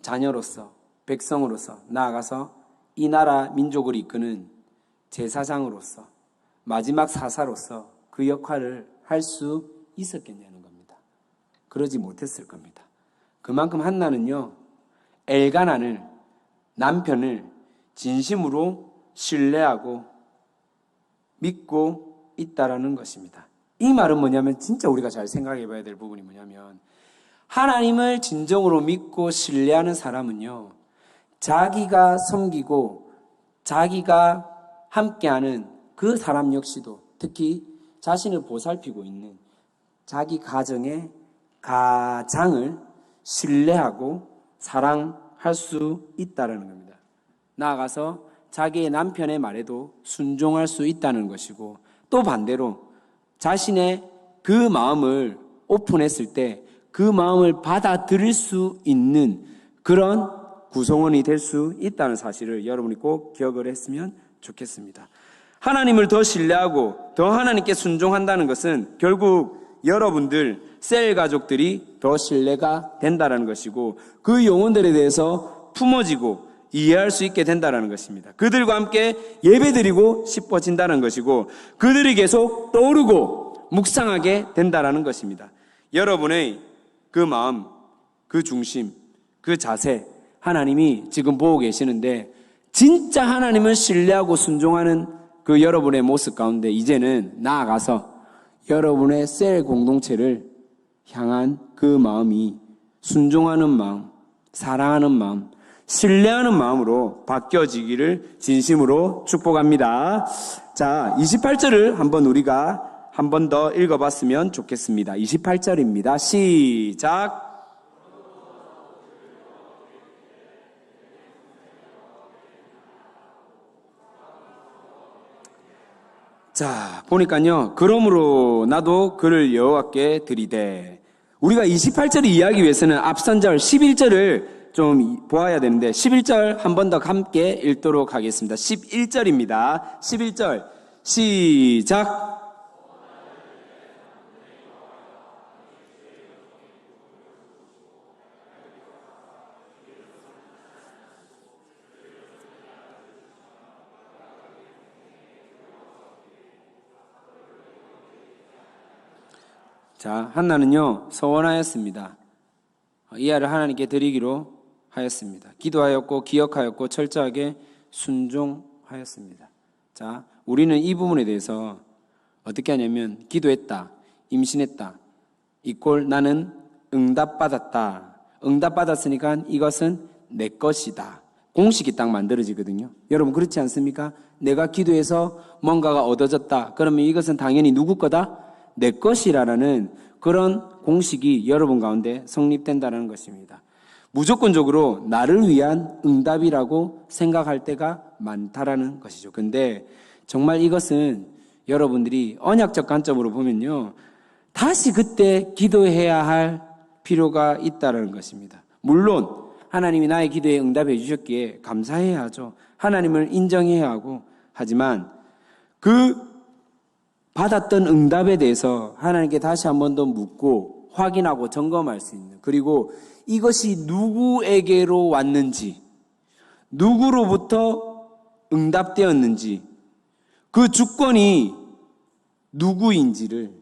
자녀로서, 백성으로서 나아가서 이 나라 민족을 이끄는 제사장으로서, 마지막 사사로서 그 역할을 할 수 있었겠냐는 겁니다. 그러지 못했을 겁니다. 그만큼 한나는요, 엘가나를, 남편을 진심으로 신뢰하고 믿고 있다라는 것입니다. 이 말은 뭐냐면 진짜 우리가 잘 생각해 봐야 될 부분이 뭐냐면, 하나님을 진정으로 믿고 신뢰하는 사람은요, 자기가 섬기고 자기가 함께하는 그 사람 역시도, 특히 자신을 보살피고 있는 자기 가정의 가장을 신뢰하고 사랑할 수 있다는 겁니다. 나아가서 자기의 남편의 말에도 순종할 수 있다는 것이고, 또 반대로 자신의 그 마음을 오픈했을 때 그 마음을 받아들일 수 있는 그런 구성원이 될 수 있다는 사실을 여러분이 꼭 기억을 했으면 좋겠습니다. 하나님을 더 신뢰하고 더 하나님께 순종한다는 것은 결국 여러분들 셀 가족들이 더 신뢰가 된다는 것이고, 그 영혼들에 대해서 품어지고 이해할 수 있게 된다는 것입니다. 그들과 함께 예배드리고 싶어진다는 것이고, 그들이 계속 떠오르고 묵상하게 된다는 것입니다. 여러분의 그 마음, 그 중심, 그 자세, 하나님이 지금 보고 계시는데, 진짜 하나님을 신뢰하고 순종하는 그 여러분의 모습 가운데 이제는 나아가서 여러분의 셀 공동체를 향한 그 마음이 순종하는 마음, 사랑하는 마음, 신뢰하는 마음으로 바뀌어지기를 진심으로 축복합니다. 자, 28절을 한번 우리가 한 번 더 읽어봤으면 좋겠습니다. 28절입니다. 시작. 자, 보니까요. 그러므로 나도 그를 여호와께 드리되. 우리가 28절을 이해하기 위해서는 앞선 절 11절을 좀 보아야 되는데 11절 한 번 더 함께 읽도록 하겠습니다. 11절입니다. 11절 시작. 자, 한나는요 서원하였습니다. 이 아이를 하나님께 드리기로 하였습니다. 기도하였고 기억하였고 철저하게 순종하였습니다. 자, 우리는 이 부분에 대해서 어떻게 하냐면 기도했다, 임신했다, 이꼴 나는 응답받았다. 응답받았으니까 이것은 내 것이다. 공식이 딱 만들어지거든요. 여러분 그렇지 않습니까? 내가 기도해서 뭔가가 얻어졌다. 그러면 이것은 당연히 누구 거다? 내 것이라는 그런 공식이 여러분 가운데 성립된다는 것입니다. 무조건적으로 나를 위한 응답이라고 생각할 때가 많다라는 것이죠. 근데 정말 이것은 여러분들이 언약적 관점으로 보면요, 다시 그때 기도해야 할 필요가 있다는 것입니다. 물론 하나님이 나의 기도에 응답해 주셨기에 감사해야 하죠. 하나님을 인정해야 하고, 하지만 그 받았던 응답에 대해서 하나님께 다시 한 번 더 묻고 확인하고 점검할 수 있는, 그리고 이것이 누구에게로 왔는지, 누구로부터 응답되었는지, 그 주권이 누구인지를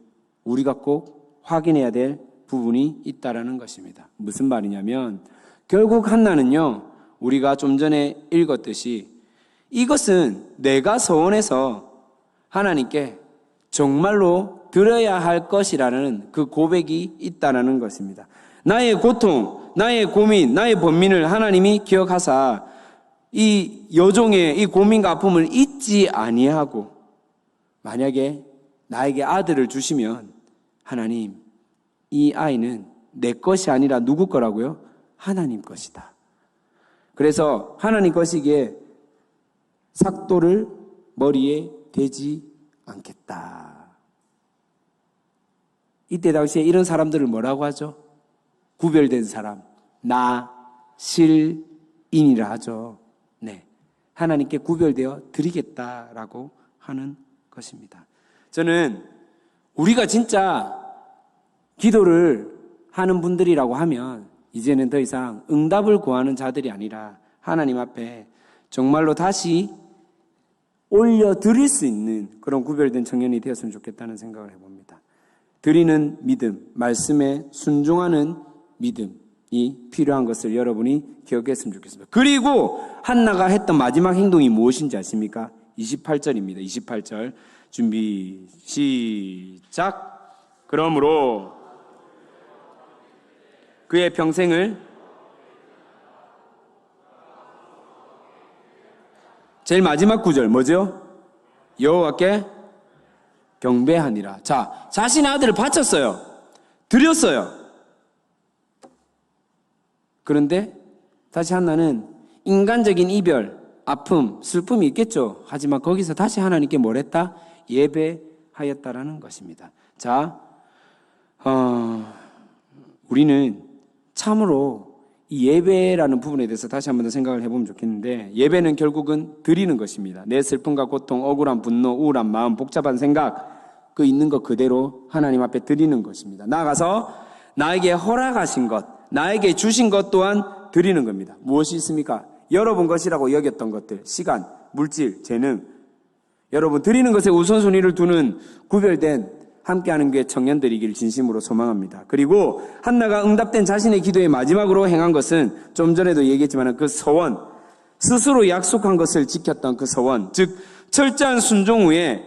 우리가 꼭 확인해야 될 부분이 있다라는 것입니다. 무슨 말이냐면 결국 한나는요, 우리가 좀 전에 읽었듯이 이것은 내가 서원해서 하나님께 정말로 들어야 할 것이라는 그 고백이 있다는 것입니다. 나의 고통, 나의 고민, 나의 번민을 하나님이 기억하사 이 여종의 이 고민과 아픔을 잊지 아니하고, 만약에 나에게 아들을 주시면 하나님, 이 아이는 내 것이 아니라 누구 거라고요? 하나님 것이다. 그래서 하나님 것이기에 삭도를 머리에 대지 않겠다. 이때 당시에 이런 사람들을 뭐라고 하죠? 구별된 사람, 나실인이라 하죠. 네, 하나님께 구별되어 드리겠다라고 하는 것입니다. 저는 우리가 진짜 기도를 하는 분들이라고 하면 이제는 더 이상 응답을 구하는 자들이 아니라 하나님 앞에 정말로 다시 올려드릴 수 있는 그런 구별된 청년이 되었으면 좋겠다는 생각을 해봅니다. 드리는 믿음, 말씀에 순종하는 믿음이 필요한 것을 여러분이 기억했으면 좋겠습니다. 그리고 한나가 했던 마지막 행동이 무엇인지 아십니까? 28절입니다. 28절 준비 시작. 그러므로 그의 평생을, 제일 마지막 구절 뭐죠? 여호와께 경배하니라. 자, 자신의 아들을 바쳤어요. 드렸어요. 그런데 다시 한나는 인간적인 이별, 아픔, 슬픔이 있겠죠. 하지만 거기서 다시 하나님께 뭘 했다? 예배하였다라는 것입니다. 자, 우리는 참으로 이 예배라는 부분에 대해서 다시 한 번 더 생각을 해보면 좋겠는데, 예배는 결국은 드리는 것입니다. 내 슬픔과 고통, 억울한 분노, 우울한 마음, 복잡한 생각, 그 있는 것 그대로 하나님 앞에 드리는 것입니다. 나아가서 나에게 허락하신 것, 나에게 주신 것 또한 드리는 겁니다. 무엇이 있습니까? 여러분 것이라고 여겼던 것들, 시간, 물질, 재능, 여러분 드리는 것에 우선순위를 두는 구별된 함께하는 게 청년들이길 진심으로 소망합니다. 그리고 한나가 응답된 자신의 기도의 마지막으로 행한 것은 좀 전에도 얘기했지만 그 서원, 스스로 약속한 것을 지켰던 그 서원, 즉 철저한 순종 후에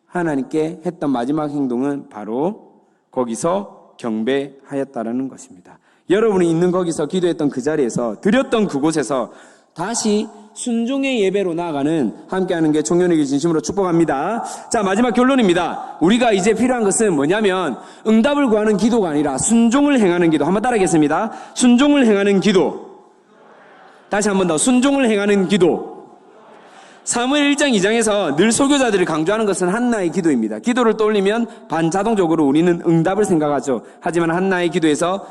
하나님께 했던 마지막 행동은 바로 거기서 경배하였다라는 것입니다. 여러분이 있는 거기서 기도했던 그 자리에서, 드렸던 그곳에서 다시 순종의 예배로 나아가는 함께하는 게 청년에게 진심으로 축복합니다. 자, 마지막 결론입니다. 우리가 이제 필요한 것은 뭐냐면 응답을 구하는 기도가 아니라 순종을 행하는 기도. 한번 따라하겠습니다. 순종을 행하는 기도. 다시 한 번 더. 순종을 행하는 기도. 사무엘 1장 2장에서 늘 소교자들이 강조하는 것은 한나의 기도입니다. 기도를 떠올리면 반자동적으로 우리는 응답을 생각하죠. 하지만 한나의 기도에서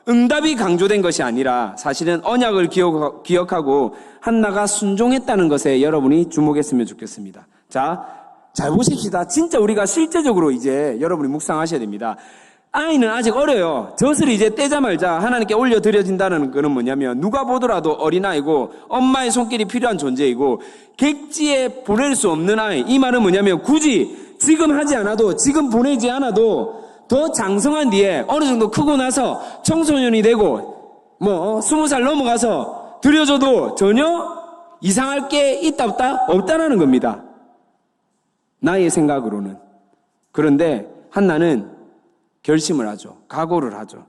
응답이 강조된 것이 아니라 사실은 언약을 기억하고 한나가 순종했다는 것에 여러분이 주목했으면 좋겠습니다. 자, 잘 보십시다. 진짜 우리가 실제적으로 이제 여러분이 묵상하셔야 됩니다. 아이는 아직 어려요. 젖을 이제 떼자마자 하나님께 올려드려진다는 것은 뭐냐면 누가 보더라도 어린아이고 엄마의 손길이 필요한 존재이고 객지에 보낼 수 없는 아이. 이 말은 뭐냐면 굳이 지금 하지 않아도, 지금 보내지 않아도 더 장성한 뒤에 어느 정도 크고 나서 청소년이 되고 20살 넘어가서 드려줘도 전혀 이상할 게 있다 없다? 없다라는 겁니다. 나의 생각으로는. 그런데 한나는 결심을 하죠. 각오를 하죠.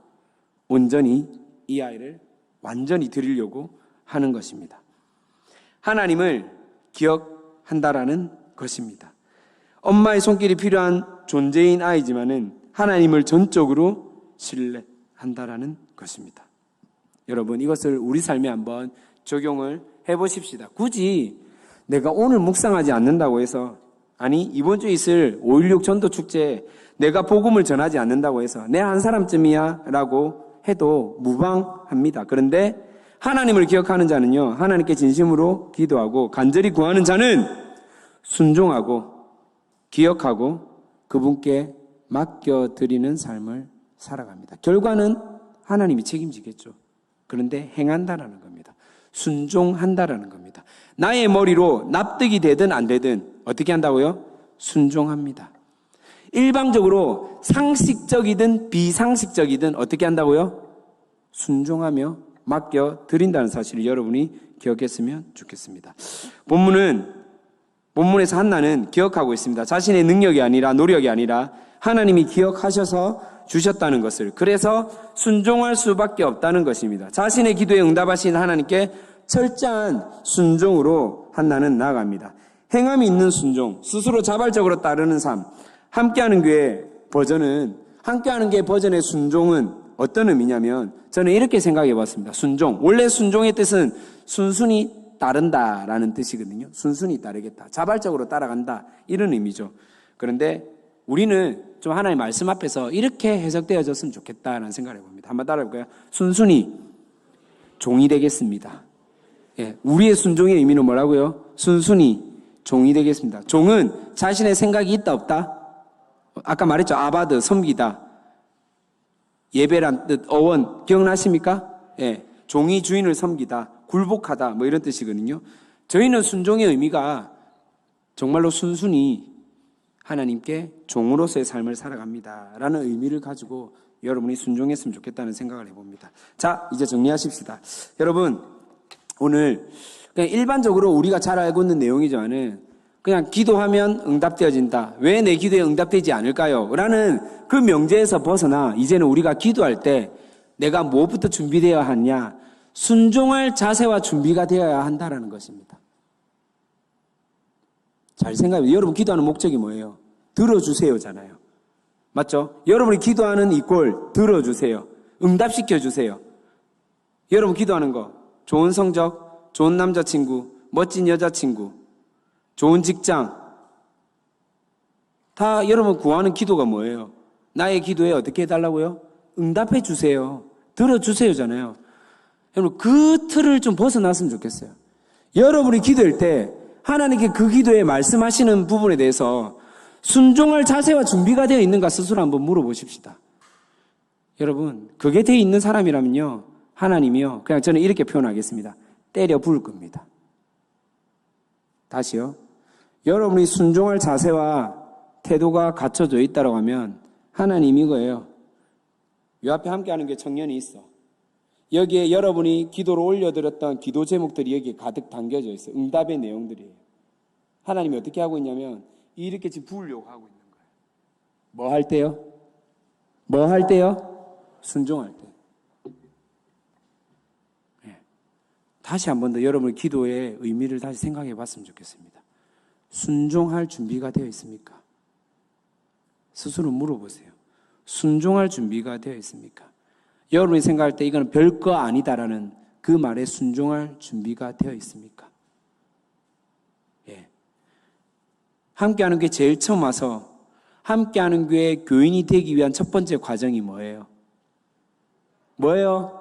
온전히 이 아이를 완전히 드리려고 하는 것입니다. 하나님을 기억한다라는 것입니다. 엄마의 손길이 필요한 존재인 아이지만은 하나님을 전적으로 신뢰한다라는 것입니다. 여러분, 이것을 우리 삶에 한번 적용을 해보십시다. 굳이 내가 오늘 묵상하지 않는다고 해서, 아니 이번 주에 있을 5.16 전도축제에 내가 복음을 전하지 않는다고 해서 내 한 사람쯤이야 라고 해도 무방합니다. 그런데 하나님을 기억하는 자는요, 하나님께 진심으로 기도하고 간절히 구하는 자는 순종하고 기억하고 그분께 맡겨드리는 삶을 살아갑니다. 결과는 하나님이 책임지겠죠. 그런데 행한다라는 겁니다. 순종한다라는 겁니다. 나의 머리로 납득이 되든 안 되든 어떻게 한다고요? 순종합니다. 일방적으로 상식적이든 비상식적이든 어떻게 한다고요? 순종하며 맡겨드린다는 사실을 여러분이 기억했으면 좋겠습니다. 본문에서 한나는 기억하고 있습니다. 자신의 능력이 아니라 노력이 아니라 하나님이 기억하셔서 주셨다는 것을, 그래서 순종할 수밖에 없다는 것입니다. 자신의 기도에 응답하신 하나님께 철저한 순종으로 한나는 나아갑니다. 행함이 있는 순종, 스스로 자발적으로 따르는 삶. 함께하는 교회 버전의 순종은 어떤 의미냐면, 저는 이렇게 생각해 봤습니다. 순종, 원래 순종의 뜻은 순순히 따른다라는 뜻이거든요. 순순히 따르겠다, 자발적으로 따라간다, 이런 의미죠. 그런데 우리는 좀 하나님의 말씀 앞에서 이렇게 해석되어졌으면 좋겠다라는 생각을 해봅니다. 한번 따라해볼까요? 순순히 종이 되겠습니다. 예, 우리의 순종의 의미는 뭐라고요? 순순히 종이 되겠습니다. 종은 자신의 생각이 있다 없다? 아까 말했죠. 아바드, 섬기다. 예배란 뜻, 어원 기억나십니까? 예, 종이 주인을 섬기다, 굴복하다, 이런 뜻이거든요. 저희는 순종의 의미가 정말로 순순히 하나님께 종으로서의 삶을 살아갑니다 라는 의미를 가지고 여러분이 순종했으면 좋겠다는 생각을 해봅니다. 자, 이제 정리하십시다. 여러분, 오늘 그냥 일반적으로 우리가 잘 알고 있는 내용이지만은 그냥 기도하면 응답되어진다, 왜 내 기도에 응답되지 않을까요? 라는 그 명제에서 벗어나 이제는 우리가 기도할 때 내가 무엇부터 준비되어야 하냐, 순종할 자세와 준비가 되어야 한다라는 것입니다. 잘 생각해보세요. 여러분 기도하는 목적이 뭐예요? 들어주세요잖아요. 맞죠? 여러분이 기도하는 이꼴 들어주세요. 응답시켜주세요. 여러분 기도하는 거, 좋은 성적, 좋은 남자친구, 멋진 여자친구, 좋은 직장, 다 여러분 구하는 기도가 뭐예요? 나의 기도에 어떻게 해달라고요? 응답해 주세요. 들어주세요잖아요. 여러분 그 틀을 좀 벗어났으면 좋겠어요. 여러분이 기도할 때 하나님께 그 기도에 말씀하시는 부분에 대해서 순종할 자세와 준비가 되어 있는가 스스로 한번 물어보십시다. 여러분, 그게 되어 있는 사람이라면요, 하나님이요, 그냥 저는 이렇게 표현하겠습니다. 때려 부을 겁니다. 다시요. 여러분이 순종할 자세와 태도가 갖춰져 있다고 하면 하나님 이거예요. 요 앞에 함께하는 게 청년이 있어. 여기에 여러분이 기도로 올려드렸던 기도 제목들이 여기에 가득 담겨져 있어요. 응답의 내용들이에요. 하나님이 어떻게 하고 있냐면 이렇게 지금 부으려고 하고 있는 거예요. 뭐 할 때요? 뭐 할 때요? 순종할 때. 네. 다시 한 번 더 여러분의 기도의 의미를 다시 생각해 봤으면 좋겠습니다. 순종할 준비가 되어 있습니까? 스스로 물어보세요. 순종할 준비가 되어 있습니까? 여러분이 생각할 때 이건 별거 아니다라는 그 말에 순종할 준비가 되어 있습니까? 예. 함께하는 교회 제일 처음 와서 함께하는 교회 교인이 되기 위한 첫 번째 과정이 뭐예요? 뭐예요?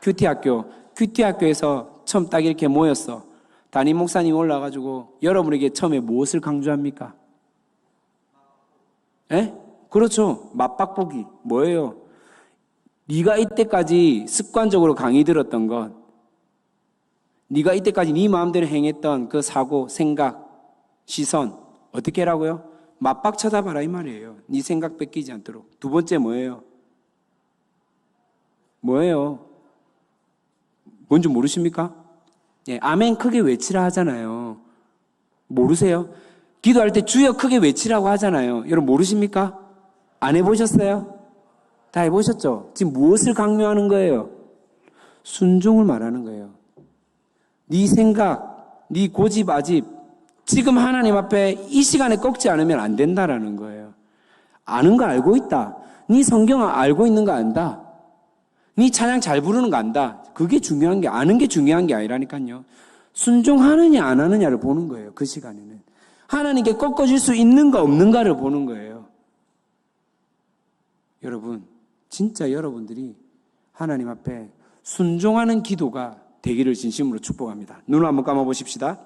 큐티학교. 큐티학교에서 처음 딱 이렇게 모였어. 담임 목사님 올라가지고 여러분에게 처음에 무엇을 강조합니까? 예? 그렇죠. 맞박보기. 뭐예요? 네가 이때까지 습관적으로 강의 들었던 것, 네가 이때까지 네 마음대로 행했던 그 사고, 생각, 시선 어떻게 하라고요? 맞박 쳐다봐라 이 말이에요. 네 생각 뺏기지 않도록. 두 번째 뭐예요? 뭐예요? 뭔지 모르십니까? 예, 아멘 크게 외치라 하잖아요. 모르세요? 기도할 때 주여 크게 외치라고 하잖아요. 여러분 모르십니까? 안 해보셨어요? 다 해보셨죠? 지금 무엇을 강요하는 거예요? 순종을 말하는 거예요. 네 생각, 네 고집, 아집, 지금 하나님 앞에 이 시간에 꺾지 않으면 안 된다라는 거예요. 아는 거 알고 있다. 네 성경 알고 있는 거 안다. 네 찬양 잘 부르는 거 안다. 그게 중요한 게, 아는 게 중요한 게 아니라니까요. 순종하느냐 안 하느냐를 보는 거예요. 그 시간에는. 하나님께 꺾어질 수 있는가 없는가를 보는 거예요. 여러분, 진짜 여러분들이 하나님 앞에 순종하는 기도가 되기를 진심으로 축복합니다. 눈을 한번 감아 보십시다.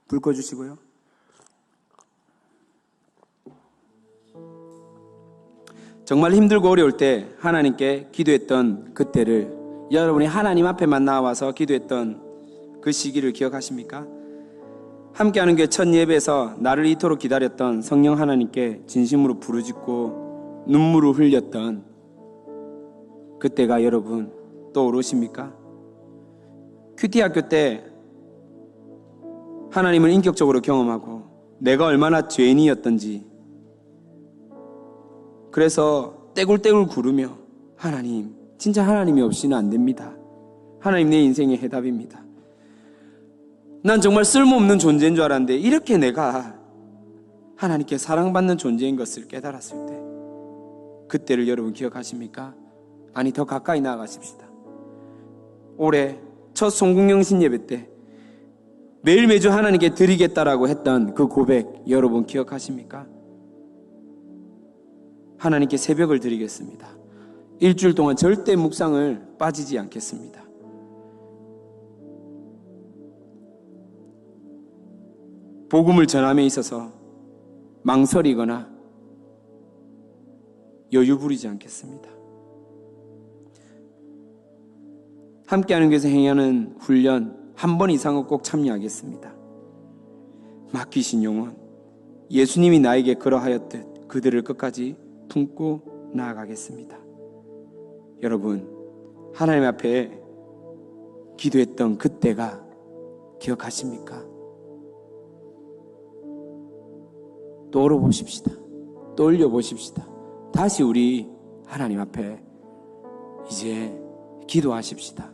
불 꺼주시고요. 정말 힘들고 어려울 때 하나님께 기도했던 그때를, 여러분이 하나님 앞에만 나와서 기도했던 그 시기를 기억하십니까? 함께하는 교회 첫 예배에서 나를 이토록 기다렸던 성령 하나님께 진심으로 부르짖고 눈물을 흘렸던 그때가 여러분 떠오르십니까? 큐티학교 때 하나님을 인격적으로 경험하고 내가 얼마나 죄인이었던지, 그래서 떼굴떼굴 구르며 하나님, 진짜 하나님이 없이는 안 됩니다. 하나님 내 인생의 해답입니다. 난 정말 쓸모없는 존재인 줄 알았는데 이렇게 내가 하나님께 사랑받는 존재인 것을 깨달았을 때, 그때를 여러분 기억하십니까? 아니, 더 가까이 나아가십시다. 올해 첫 송국영신 예배 때 매일 매주 하나님께 드리겠다라고 했던 그 고백 여러분 기억하십니까? 하나님께 새벽을 드리겠습니다. 일주일 동안 절대 묵상을 빠지지 않겠습니다. 복음을 전함에 있어서 망설이거나 여유 부리지 않겠습니다. 함께하는 교회에서 행하는 훈련 한 번 이상은 꼭 참여하겠습니다. 맡기신 영혼, 예수님이 나에게 그러하였듯 그들을 끝까지 품고 나아가겠습니다. 여러분, 하나님 앞에 기도했던 그때가 기억하십니까? 떠올려보십시다. 떠올려보십시다. 다시 우리 하나님 앞에 이제 기도하십시다.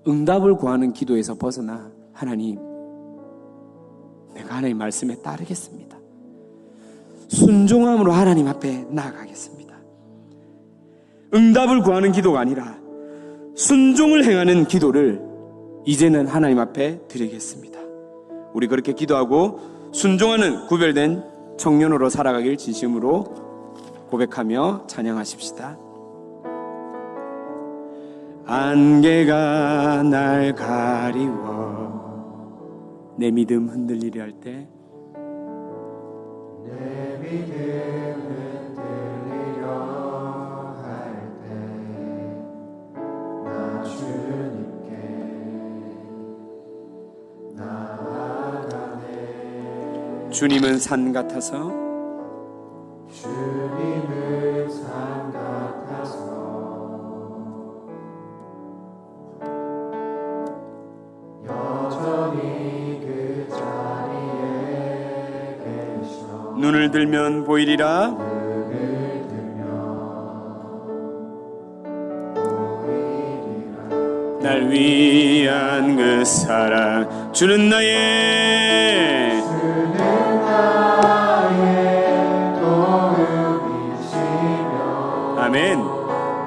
응답을 구하는 기도에서 벗어나 하나님, 내가 하나님 말씀에 따르겠습니다. 순종함으로 하나님 앞에 나아가겠습니다. 응답을 구하는 기도가 아니라 순종을 행하는 기도를 이제는 하나님 앞에 드리겠습니다. 우리 그렇게 기도하고 순종하는 구별된 청년으로 살아가길 진심으로 고백하며 찬양하십시다. 안개가 날 가리워 내 믿음 흔들리려 할 때, 내 믿음 흔들리려 할 때 나 주님께 나아가네. 주님은 산 같아서 주님은 산 같아서 여전히 그 자리에 계셔. 눈을 들면 보이리라. 눈을 들면 보이리라. 날 위한 그 사랑, 주는 나의 도움이시며 아멘.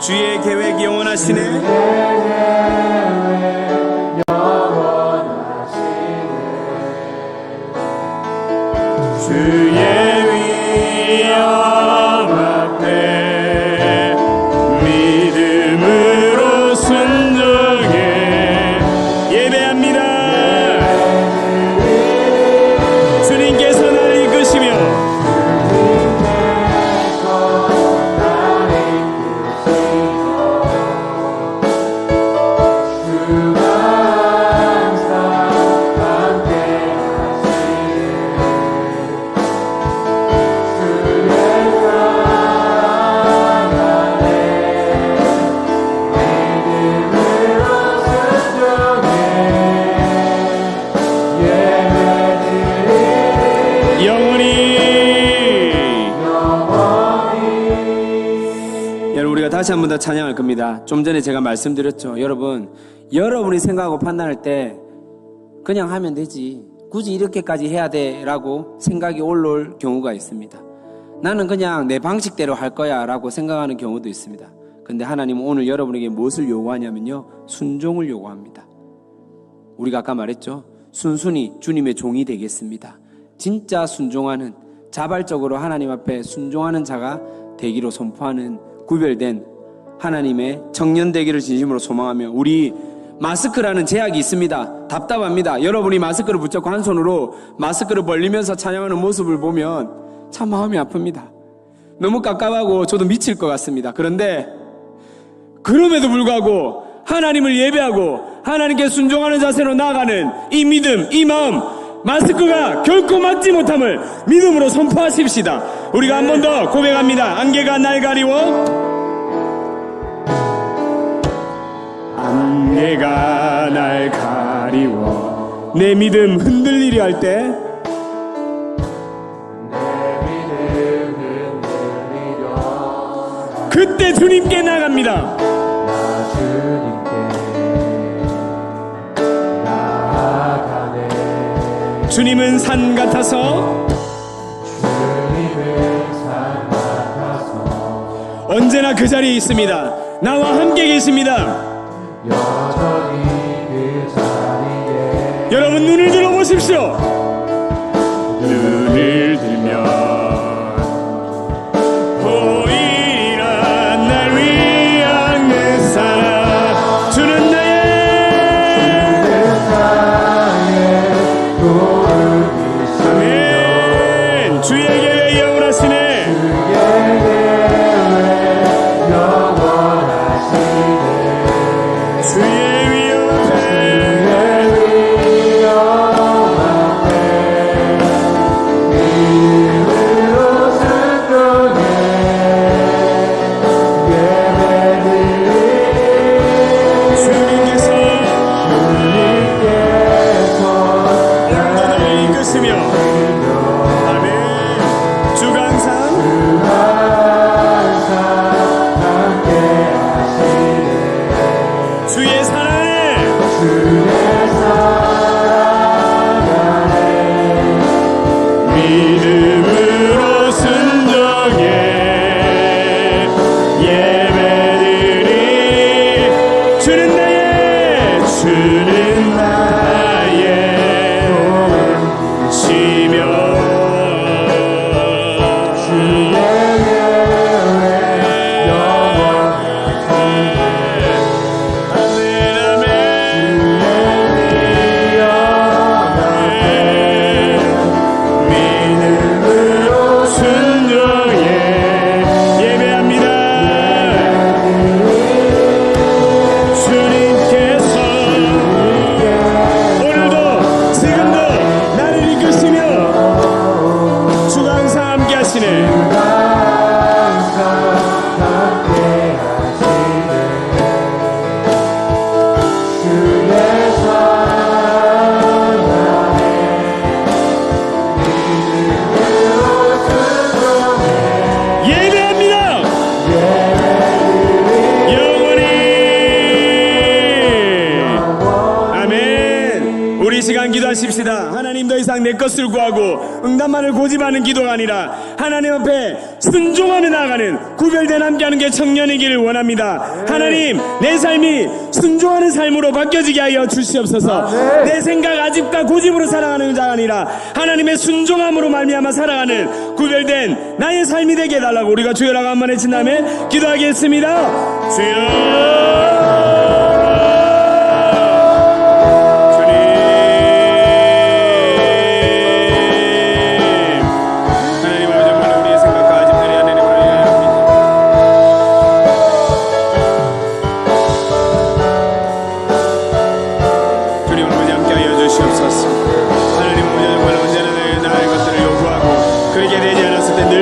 주의 계획 영원하시네. 주의 계획 다시 한 번 더 찬양할 겁니다. 좀 전에 제가 말씀드렸죠. 여러분, 여러분이 생각하고 판단할 때 그냥 하면 되지, 굳이 이렇게까지 해야 돼 라고 생각이 올라올 경우가 있습니다. 나는 그냥 내 방식대로 할 거야 라고 생각하는 경우도 있습니다. 근데 하나님은 오늘 여러분에게 무엇을 요구하냐면요, 순종을 요구합니다. 우리가 아까 말했죠. 순순히 주님의 종이 되겠습니다. 진짜 순종하는, 자발적으로 하나님 앞에 순종하는 자가 되기로 선포하는 구별된 하나님의 청년 되기를 진심으로 소망하며, 우리 마스크라는 제약이 있습니다. 답답합니다. 여러분이 마스크를 붙잡고 한 손으로 마스크를 벌리면서 찬양하는 모습을 보면 참 마음이 아픕니다. 너무 깝깝하고 저도 미칠 것 같습니다. 그런데 그럼에도 불구하고 하나님을 예배하고 하나님께 순종하는 자세로 나아가는 이 믿음, 이 마음, 마스크가 결코 막지 못함을 믿음으로 선포하십시다. 우리가 한 번 더 고백합니다. 안개가 날 가리워, 안개가 날 가리워, 내 믿음 흔들리려 할 때, 그때 주님께 나갑니다. 주님은 산 같아서, 언제나 그 자리에 있습니다. 나와 함께 계십니다. 여전히 그 자리에 여러분, 눈을 들어보십시오. 눈을 들면 보이리라 날 위한 내 사랑, 주는 나의 아멘. 주에게 왜 영원하시네, 주의 위엄 기도하십시다. 하나님, 더 이상 내 것을 구하고 응답만을 고집하는 기도가 아니라 하나님 앞에 순종하며 나아가는 구별된 함께하는 게 청년이기를 원합니다. 하나님, 내 삶이 순종하는 삶으로 바뀌어지게 하여 주시옵소서. 내 생각 아집과 고집으로 살아가는 자가 아니라 하나님의 순종함으로 말미암아 살아가는 구별된 나의 삶이 되게 해달라고 우리가 주여라고 한번 외친 다음에 기도하겠습니다. 주여,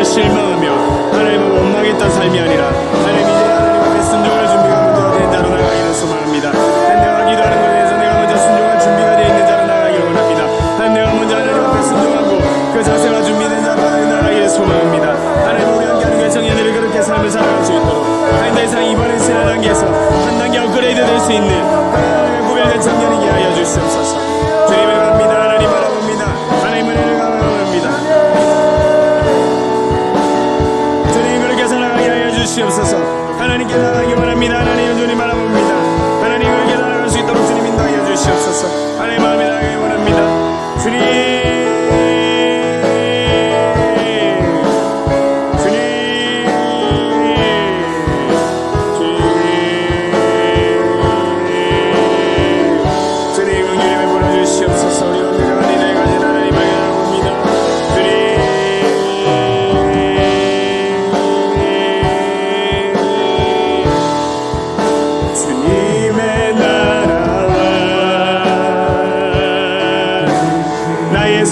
실망하며 하나님은 원망했던 삶이 아니라 하나님, 이제 하나님 앞에 순종할 준비가 먼저 된 자로 나가기를 소망합니다. 내가 기도하는 것에 대해서 내가 먼저 순종할 준비가 되어 있는 자로 나가기를 원합니다. 내가 먼저 하나님 앞에 순종하고 그 자세가 준비된 자로 나가기를 소망합니다. 하나님, 우리 함께하는 그 청년들이 그렇게 삶을 살아갈 수 있도록 하나님, 더 이상 이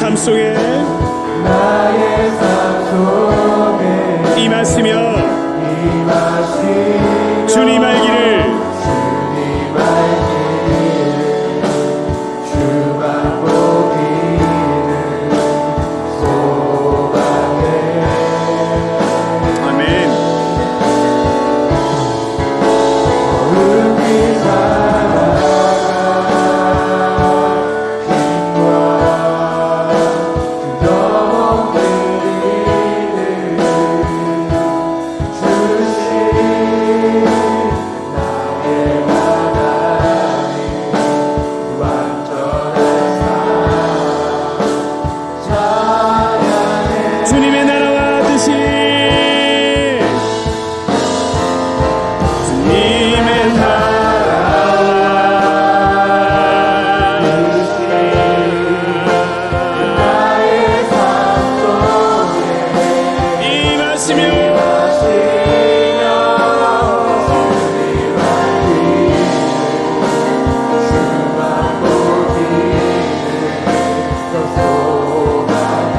삶 속에 나의 삶 속에 임하시며 임하시며 주님 알기를 주님 알기를 주만 보기를 소망해. 아멘. 어른이 살아가 힘과 두려움 들이는 주신 나의 하나님 완전한 삶 찬양해. 주님의 나라와 뜻이 주님의 나의 삶 속에 임하시며 하시며 주님 알기를 주만 보기를 더 소망해.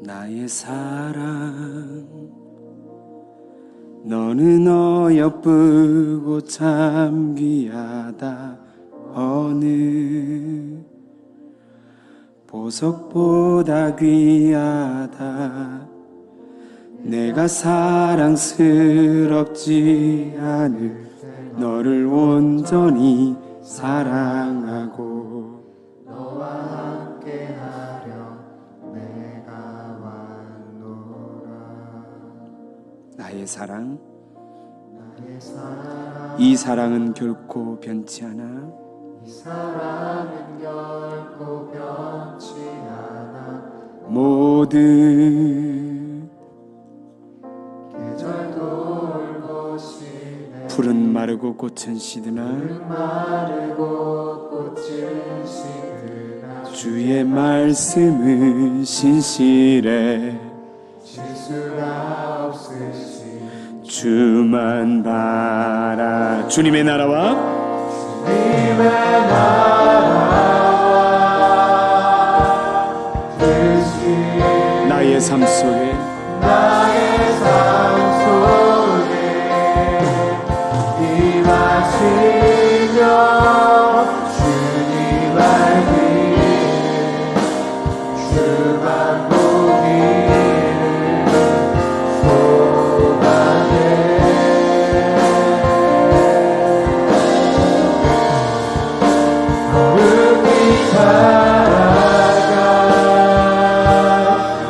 나의 사랑 너는 어여쁘고 참 귀하다 어느 보석보다 귀하다 내가 사랑스럽지 않을 너를 온전히 사랑하고 너와 함께하려 내가 왔노라. 나의 사랑 나의 사랑 이 사랑은 결코 변치 않아 이 사랑은 결코 변치 않아. 모든 계절도 올 것이네. 풀은 마르고 꽃은 시드나 마르고 꽃은 시드나 주의 말씀은 신실해 실수가 없으시. 주만 바라 주님의 나라와 주님의 나라와 뜻이 나의 삶 속에 나의 삶 속에 임하시며 주님 알기를 주만 보기를 소망해. 어른이 살아가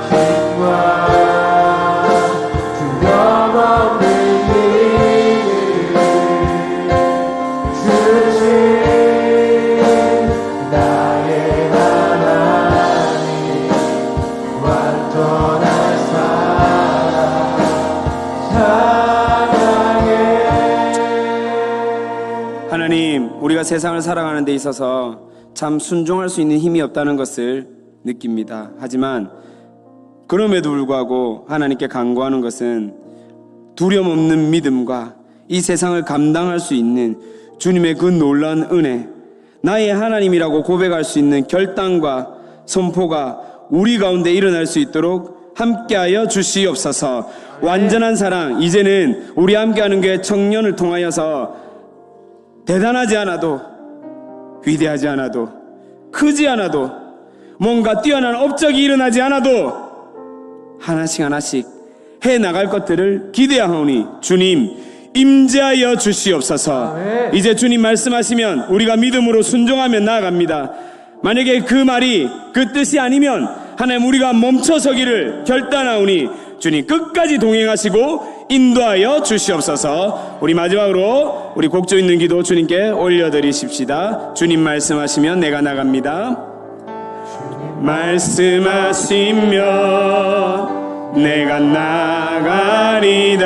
힘과 두려움 없는 일을 주신 나의 하나님 완전한 사랑 찬양해. 하나님 우리가 세상을 살아가는 데 있어서 참 순종할 수 있는 힘이 없다는 것을 느낍니다. 하지만 그럼에도 불구하고 하나님께 간구하는 것은 두려움 없는 믿음과 이 세상을 감당할 수 있는 주님의 그 놀라운 은혜, 나의 하나님이라고 고백할 수 있는 결단과 선포가 우리 가운데 일어날 수 있도록 함께하여 주시옵소서. 완전한 사랑, 이제는 우리 함께하는 교회 청년을 통하여서 대단하지 않아도, 위대하지 않아도, 크지 않아도, 뭔가 뛰어난 업적이 일어나지 않아도 하나씩 하나씩 해나갈 것들을 기대하오니 주님 임재하여 주시옵소서. 아멘. 이제 주님 말씀하시면 우리가 믿음으로 순종하며 나아갑니다. 만약에 그 말이 그 뜻이 아니면 하나님 우리가 멈춰서기를 결단하오니 주님 끝까지 동행하시고 인도하여 주시옵소서. 우리 마지막으로 우리 곡조 있는 기도 주님께 올려드리십시다. 주님 말씀하시면 내가 나갑니다. 말씀하시면 내가 나가리다.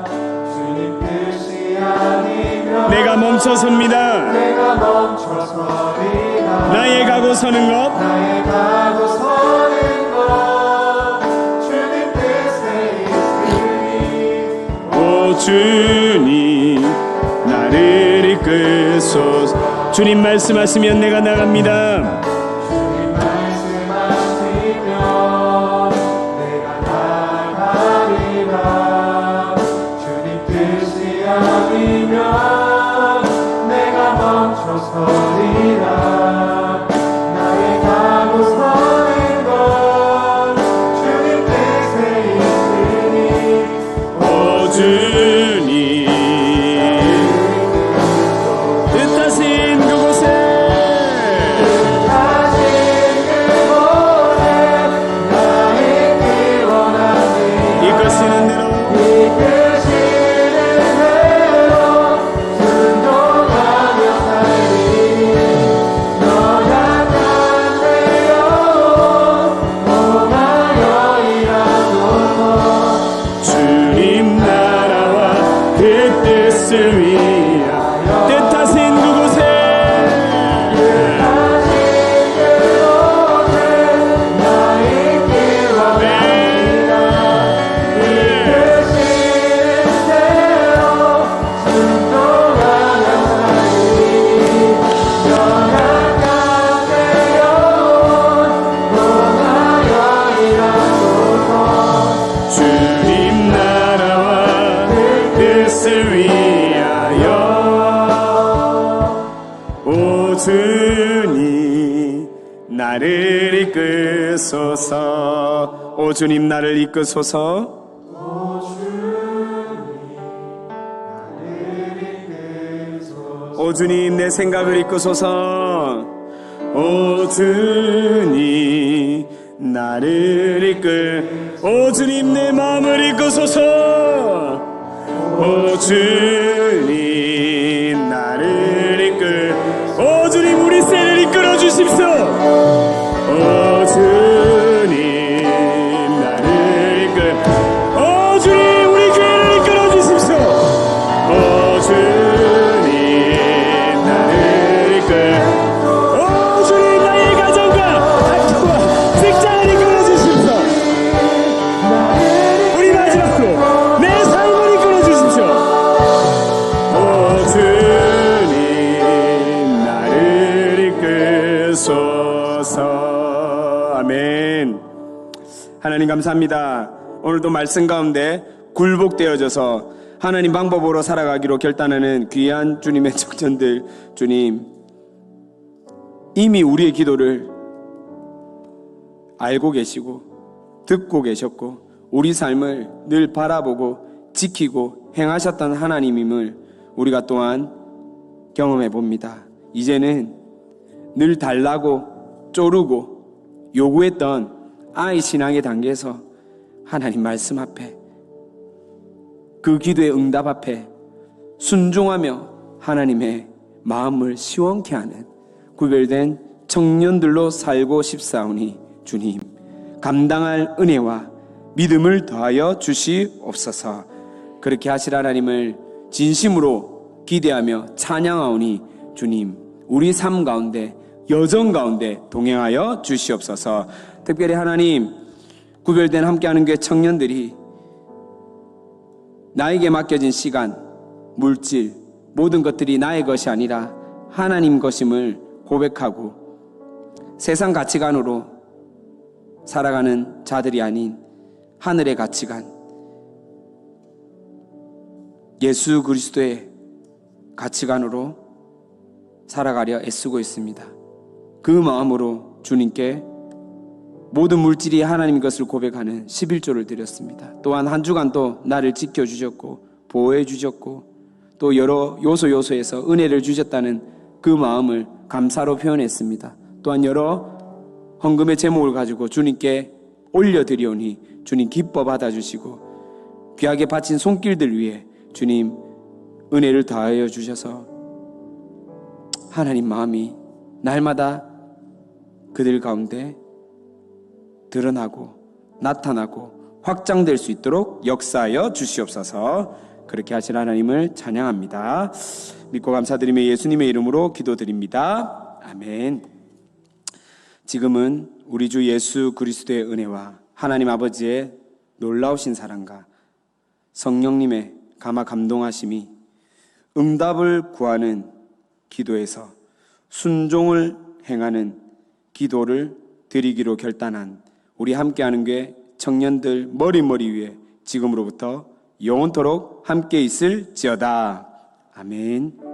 주님 뜻이 아니면 내가 멈춰섭니다. 내가 멈춰서리라. 나의 가고 서는 것 나의 가고 서는 것 주님 뜻에 있으니 오 주님 나를 이끄소서. 주님 말씀하시면 내가 나갑니다. 주님 말씀하시면 내가 나가리라. 주님 뜻이 아니면 내가 멈춰서리라. 나의 가고 서는 것 주님 뜻에 있으니 오 주님 뜻하신 그곳에 다시 그곳에 나의 길 원하니 이끄시는 대로 이끄시는 대로 순종하며 살리. 연약한 내 영혼 통하여 일하소서. 주님 나라와 그 뜻을 위하여 뜻하신 그곳에 다시 그곳에 나의 길 원하니라. 이끄시는 대로 순종하며 살리. 연약한 내 영혼 통하여 일하소서. 주님 나라와 그 뜻을 위하여 오 주님 나를 이끄소서. 오 주님 나를 이끄소서. 오 주님 내 생각을 이끄소서. 오 주님 나를 오 주님 내 마음을 이끄소서. 오 주님 나를 오 주님 우리 세를 이끌어 주십시오. 오 주님 나를 오 주님 우리 교회를 이끌어 주십시오. 오 주님 나를 오 주님 나의 가정과 학교와 직장을 이끌어 주십시오. 우리 마지막으로 내 삶을 이끌어 주십시오. 오 주님 나를 이끌소서. 아멘. 하나님 감사합니다. 오늘도 말씀 가운데 굴복되어져서 하나님 방법으로 살아가기로 결단하는 귀한 주님의 청년들, 주님 이미 우리의 기도를 알고 계시고 듣고 계셨고 우리 삶을 늘 바라보고 지키고 행하셨던 하나님임을 우리가 또한 경험해 봅니다. 이제는 늘 달라고 쪼르고 요구했던 아이 신앙의 단계에서 하나님 말씀 앞에 그 기도의 응답 앞에 순종하며 하나님의 마음을 시원케 하는 구별된 청년들로 살고 싶사오니 주님 감당할 은혜와 믿음을 더하여 주시옵소서. 그렇게 하실 하나님을 진심으로 기대하며 찬양하오니 주님 우리 삶 가운데 여정 가운데 동행하여 주시옵소서. 특별히 하나님 구별된 함께하는 교회 청년들이 나에게 맡겨진 시간, 물질, 모든 것들이 나의 것이 아니라 하나님 것임을 고백하고 세상 가치관으로 살아가는 자들이 아닌 하늘의 가치관, 예수 그리스도의 가치관으로 살아가려 애쓰고 있습니다. 그 마음으로 주님께 모든 물질이 하나님 것을 고백하는 11조를 드렸습니다. 또한 한 주간도 나를 지켜주셨고 보호해 주셨고 또 여러 요소에서 은혜를 주셨다는 그 마음을 감사로 표현했습니다. 또한 여러 헌금의 제목을 가지고 주님께 올려드리오니 주님 기뻐 받아주시고 귀하게 바친 손길들 위해 주님 은혜를 더하여 주셔서 하나님 마음이 날마다 그들 가운데 드러나고 나타나고 확장될 수 있도록 역사하여 주시옵소서. 그렇게 하실 하나님을 찬양합니다. 믿고 감사드리며 예수님의 이름으로 기도드립니다. 아멘. 지금은 우리 주 예수 그리스도의 은혜와 하나님 아버지의 놀라우신 사랑과 성령님의 감화 감동하심이 응답을 구하는 기도에서 순종을 행하는 기도를 드리기로 결단한 우리 함께하는 교회 청년들 머리 위에 지금으로부터 영원토록 함께 있을지어다. 아멘.